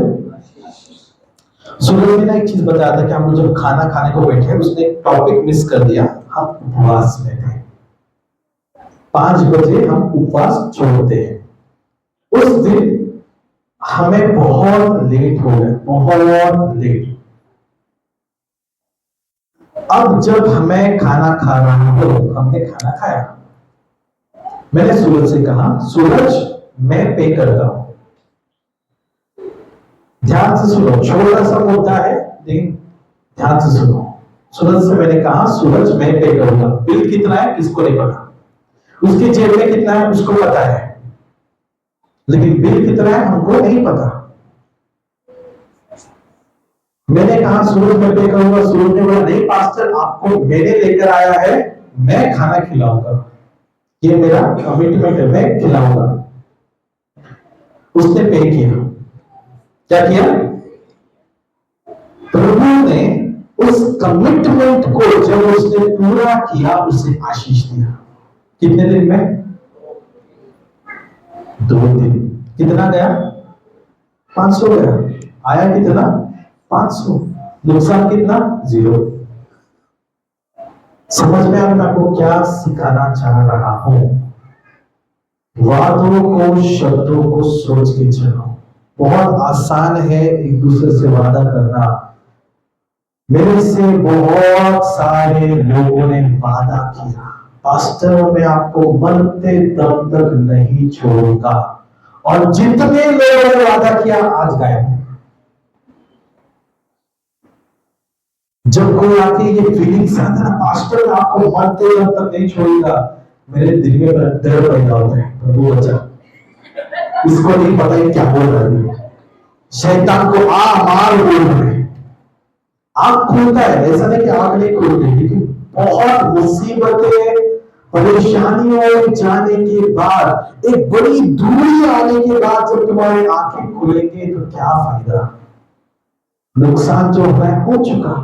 [SPEAKER 1] सूरज ने ना एक चीज बताया था कि हम लोग जब खाना खाने को बैठे उसने एक टॉपिक मिस कर दिया, हम उपवास में थे। 5 बजे हम उपवास छोड़ते हैं। उस दिन हमें बहुत लेट हो गया, बहुत लेट। अब जब हमें खाना खाना हो, हमने खाना खाया, मैंने सूरज से कहा, सूरज मैं पे करता हूं। ध्यान से सुनो, छोटा सा मुद्दा है लेकिन ध्यान से सुनो। सूरज से मैंने कहा, सूरज मैं पे करूंगा। बिल कितना है किसको नहीं पता, उसकी जेब में कितना है उसको पता है, लेकिन बिल कितना है हमको नहीं पता। मैंने कहा सूरज मैं पे करूंगा। सूरज ने बोला नहीं पास्टर, आपको मैंने लेकर आया है, मैं खाना खिलाऊंगा, ये मेरा कमिटमेंट है, मैं खिलाऊंगा। उसने पे किया। क्या किया? प्रभु ने उस कमिटमेंट को जब उसने पूरा किया, उसे आशीष दिया। कितने दिन में? 2 दिन। कितना गया? 500 गया। आया कितना? 500। नुकसान कितना? 0। समझ में आ रहा मैं आपको क्या सिखाना चाह रहा हूं? वादों को, शब्दों को सोच के चलो। बहुत आसान है एक दूसरे से वादा करना। मेरे से बहुत सारे लोगों ने वादा किया, पास्टर मैं आपको मरते दम तक नहीं छोड़ूंगा, और जितने लोगों ने वादा किया आज गायब। जब कोई आके ये फीलिंग्स आता है, पास्टर आपको मरते दम तक नहीं छोड़ूंगा, मेरे दिल में डर पैदा होता है, प्रभु बचा, इसको नहीं पता है क्या बोल रहा है। शैतान को मार बोल रहे। आंख खुलता है, ऐसा नहीं कि आंख नहीं खुलती, लेकिन बहुत मुसीबतें, परेशानियों जाने के बाद, एक बड़ी दूरी आने के बाद जब तुम्हारी आंखें खुलेंगी तो क्या फायदा? नुकसान जो है हो चुका,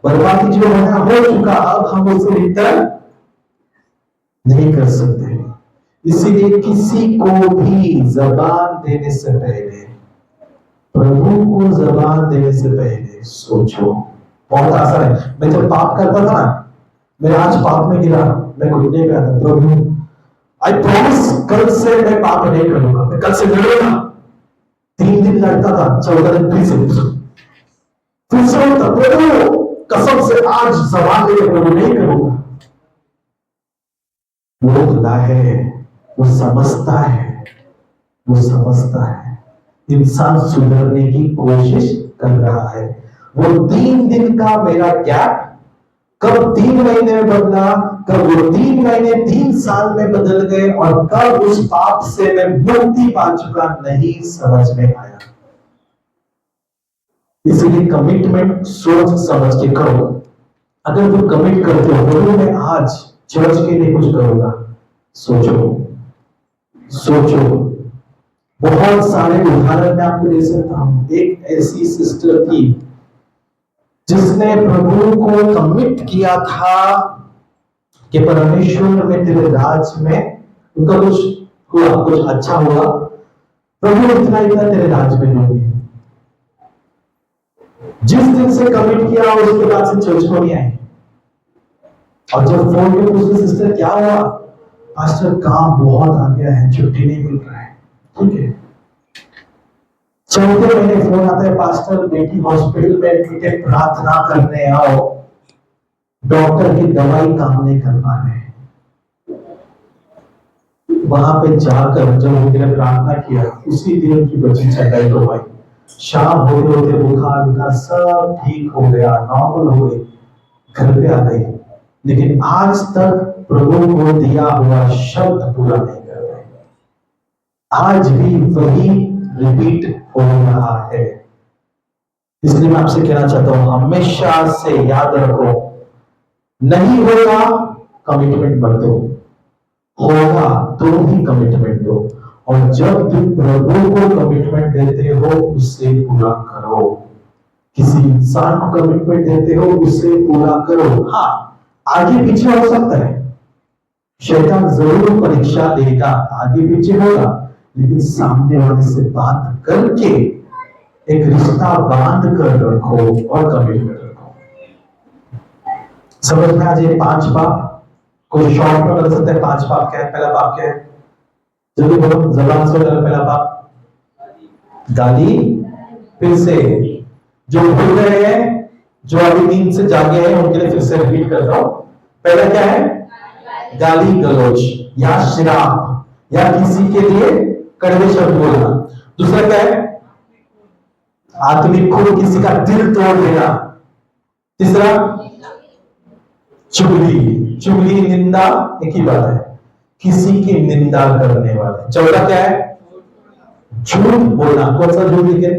[SPEAKER 1] बर्बादी जो है हो चुका, अब हम उसे रिटर्न नहीं कर सकते। इसीलिए किसी को भी जबान देने से पहले, प्रभु को जबान देने से पहले सोचो। बहुत आसान है। मैं जब पाप करता था ना, मैं आज पाप में गिरा, मैं घुटने पे आता, प्रभु आई प्रॉमिस कल से मैं पाप नहीं करूंगा, मैं कल से लड़ूंगा। 3 दिन लगता था, 14 दिन फिर से होता, प्रभु कसम से आज जबान देने प्रभु नहीं करूंगा। वो खुदा है, वो समझता है, वो समझता है। इंसान सुधरने की कोशिश कर रहा है। वो 3 दिन का मेरा गैप कब 3 महीने में बदला, कब वो 3 महीने 3 साल में बदल गए, और कब उस पाप से मैं मुक्ति पा चुका, नहीं समझ में आया। इसलिए कमिटमेंट सोच समझ के करो। अगर तुम कमिट करते हो, बोलो मैं आज चर्च के लिए कुछ करूंगा, सोचो सोचो। बहुत सारे उदाहरण मैं आपको दे सकता हूं। एक ऐसी सिस्टर थी जिसने प्रभु को कमिट किया था कि परमेश्वर में तेरे राज में, उनका कुछ हुआ, कुछ अच्छा हुआ, प्रभु इतना इतना तेरे राज में होगी। जिस दिन से कमिट किया उसके बाद से चर्च को नहीं आई, और जब फोन पे पूछते सिस्टर क्या हुआ, पास्टर काम बहुत आ गया है, छुट्टी नहीं मिल रहा है। ठीक है, चौथे महीने फोन आता है, पास्टर बेटी हॉस्पिटल में एडमिट है, प्रार्थना करने आओ, डॉक्टर की दवाई काम नहीं कर पा रहे। वहां पे जाकर जब उन्होंने प्रार्थना किया, उसी दिन उनकी बच्ची चढ़ाई हो गई। शाम होते होते बुखार सब ठीक हो गया, नॉर्मल हो गई, घर पे आ गई। लेकिन आज तक प्रभु को दिया हुआ शब्द पूरा नहीं कर रहे। आज भी वही रिपीट हो रहा है। इसलिए मैं आपसे कहना चाहता हूं, हमेशा से याद रखो, नहीं होगा कमिटमेंट मत दो, होगा तो ही कमिटमेंट दो। और जब तुम प्रभु को कमिटमेंट देते हो, उससे पूरा करो। किसी इंसान को कमिटमेंट देते हो, उससे पूरा करो। हाँ, आगे पीछे हो सकता है, शैतान जरूर परीक्षा देगा, आगे पीछे होगा, लेकिन सामने वाले से बात करके एक रिश्ता बांध कर रखो और कमिट कर रखो। समझ में आज ये 5 पाप कोई शॉर्ट में बता सकता है? 5 पाप क्या है? पहला पाप क्या है? जल्दी बोलो, जबान से बोलो। पहला पाप गाली। फिर से जो भूल रहे हैं, जो अभी नींद से जागे हैं, उनके लिए फिर से रिपीट कर रहा हूं। पहला क्या है? गाली गलौज या श्राप या किसी के लिए कड़वे शब्द बोलना। दूसरा क्या है? आत्मिक खून, किसी का दिल तोड़ देना। तीसरा चुगली। चुगली निंदा एक ही बात है, किसी की निंदा करने वाले। चौथा क्या है? झूठ बोलना। कौन सा झूठ लिखे?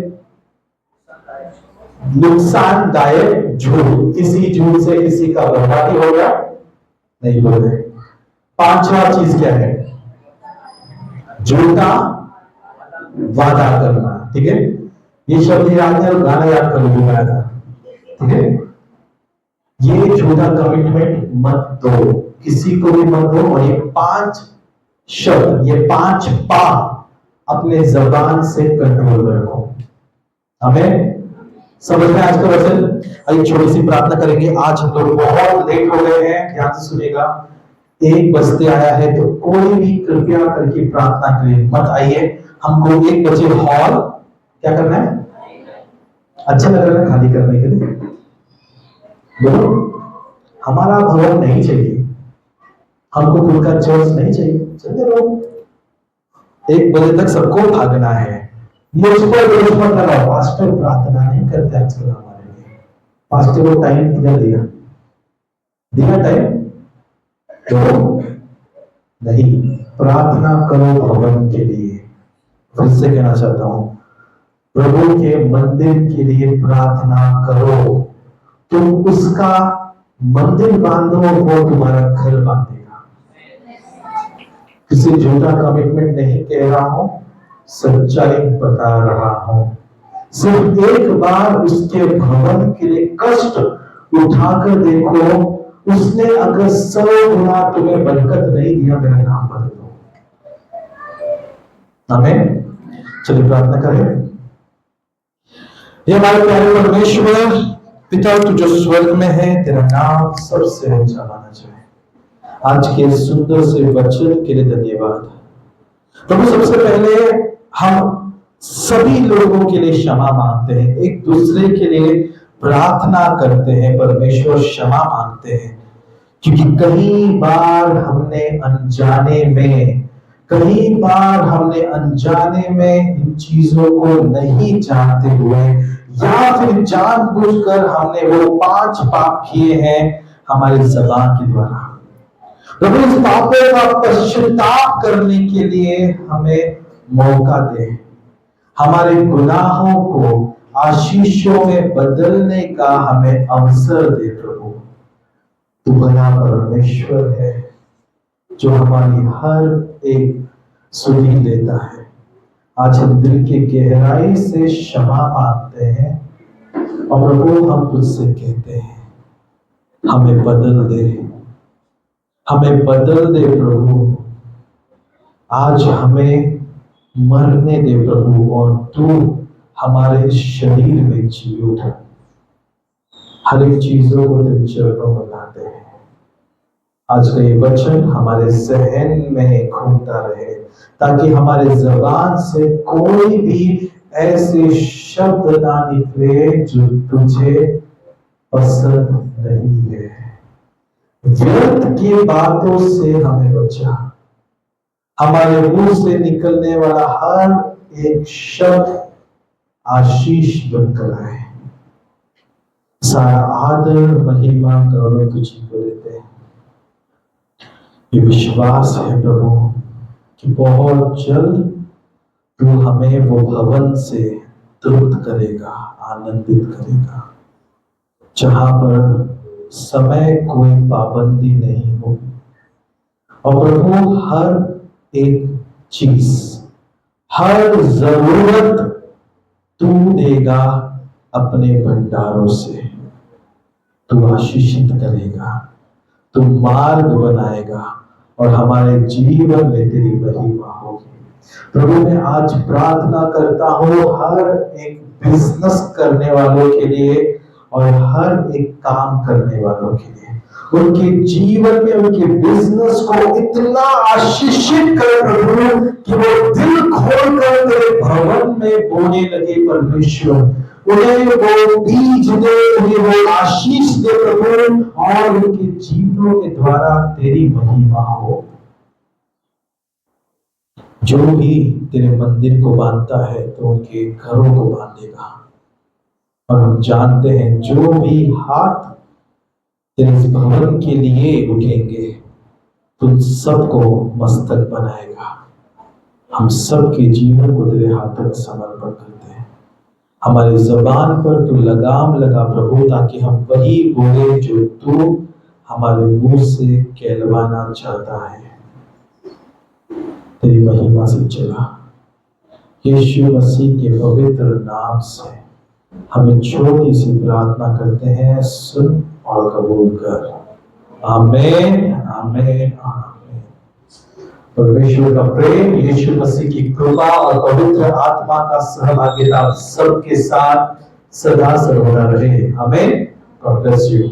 [SPEAKER 1] नुकसानदायक झूठ। किसी झूठ से किसी का बर्बादी हो गया, नहीं बोल रहे। पांचवा चीज क्या है? झूठा वादा करना। ठीक है, ये शब्द याद है और गाना याद कर लो मैं था। ठीक है, ये झूठा कमिटमेंट मत दो, किसी को भी मत दो। और ये 5 शब्द, ये 5 पाप अपने जबान से कंट्रोल रखो। हमें समझ में आज का वचन। एक छोटी सी प्रार्थना करेंगे। आज हम लोग बहुत लेट हो गए हैं, ध्यान से सुनिएगा। 1 बजते आया है, तो कोई भी कृपया करके प्रार्थना के लिए मत आइए। हमको 1 बजे हॉल क्या करना है? अच्छा लग रहा है खाली करने के लिए। बोलो, हमारा भवन नहीं चाहिए, हमको खुद का चर्च नहीं चाहिए। चलिए लोग, 1 बजे तक सबको भागना है। मुझ पर दोष मत लगाओ, पास्टर प्रार्थना नहीं करते आजकल हमारे लिए। पास्टर को टाइम किधर दिया? दिया टाइम तो नहीं। प्रार्थना करो भवन के लिए। फिर से कहना चाहता हूं, प्रभु के मंदिर के लिए प्रार्थना करो। तुम उसका मंदिर बांधो, वो तुम्हारा घर बांधेगा। किसी झूठा कमिटमेंट नहीं कह रहा हूं, सच्चाई बता रहा हूं। सिर्फ एक बार उसके भवन के लिए कष्ट उठाकर देखो। उसने अगर 100 गुना तुम्हें बरकत नहीं दिया, मेरा नाम बदल दो। आमीन। चलिए प्रार्थना करें। ये हमारे प्यारे परमेश्वर पिता, तू जो स्वर्ग में है, तेरा नाम सबसे ऊंचा माना जाए। आज के सुंदर से वचन के लिए धन्यवाद प्रभु। सबसे पहले हम सभी लोगों के लिए क्षमा मांगते हैं, एक दूसरे के लिए प्रार्थना करते हैं। परमेश्वर क्षमा मांगते हैं, क्योंकि कई बार हमने अनजाने में इन चीजों को नहीं जानते हुए या फिर जानबूझकर हमने वो 5 पाप किए हैं हमारी जबान के द्वारा। प्रभु, इस पापों का पश्चाताप करने के लिए हमें मौका दे। हमारे गुनाहों को आशीषों में बदलने का हमें अवसर दे। प्रभु, तू भला परमेश्वर है जो हमारी हर एक सुनी लेता है। आज हम दिल के गहराई से क्षमा मांगते हैं और प्रभु हम तुझसे कहते हैं, हमें बदल दे, हमें बदल दे प्रभु। आज हमें मरने दे प्रभु, और तू हमारे शरीर में जी उठ। हर एक चीजों को तेरे चरणों में लाते हैं। आज का ये वचन हमारे जहन में घूमता रहे, ताकि हमारे जबान से कोई भी ऐसे शब्द ना निकले जो तुझे पसंद नहीं है। व्यर्थ की बातों से हमें बचा। हमारे मुंह से निकलने वाला हर एक शब्द आशीष बनकर आए। सारा आदर, महिमा, गौरव तुझी को देते हैं। ये विश्वास है प्रभु कि बहुत जल्द तू हमें वो भवन से तृप्त करेगा, आनंदित करेगा, जहां पर समय कोई पाबंदी नहीं होगी। और प्रभु, हर एक चीज, हर जरूरत तू देगा अपने भंडारों से। तू आशीषित करेगा, तू मार्ग बनाएगा और हमारे जीवन में तेरी महिमा होगी। प्रभु, मैं आज प्रार्थना करता हूँ हर एक बिजनेस करने वालों के लिए और हर एक काम करने वालों के लिए, उनके जीवन में उनके बिजनेस को इतना आशीषित कर प्रभु कि वो दिल खोल कर तेरे भवन में बोने लगे परमेश्वर। उन्हें वो बीज दे, उन्हें वो आशीष दे प्रभु, और उनके जीवनों के द्वारा तेरी महिमा हो। जो भी तेरे मंदिर को बांधता है तो उनके घरों को बांधेगा, और हम जानते हैं जो भी हाथ तेरे इस भवन के लिए उठेंगे तुम सबको मस्तक बनाएगा। हम सबके जीवन को तेरे हाथों में समर्पण करते हैं। हमारी जबान पर तू लगाम लगा प्रभु, ताकि हम वही बोले जो तू हमारे मुंह से कहलवाना चाहता है। तेरी महिमा से चला यीशु मसीह के पवित्र नाम से हमें छोटी सी प्रार्थना करते हैं, सुन और कबूल कर। आमीन आमीन आमीन। परमेश्वर का प्रेम, यीशु मसीह की कृपा और पवित्र आत्मा का सहभागिता सबके साथ सदा सर्वदा रहे। आमीन। God bless you.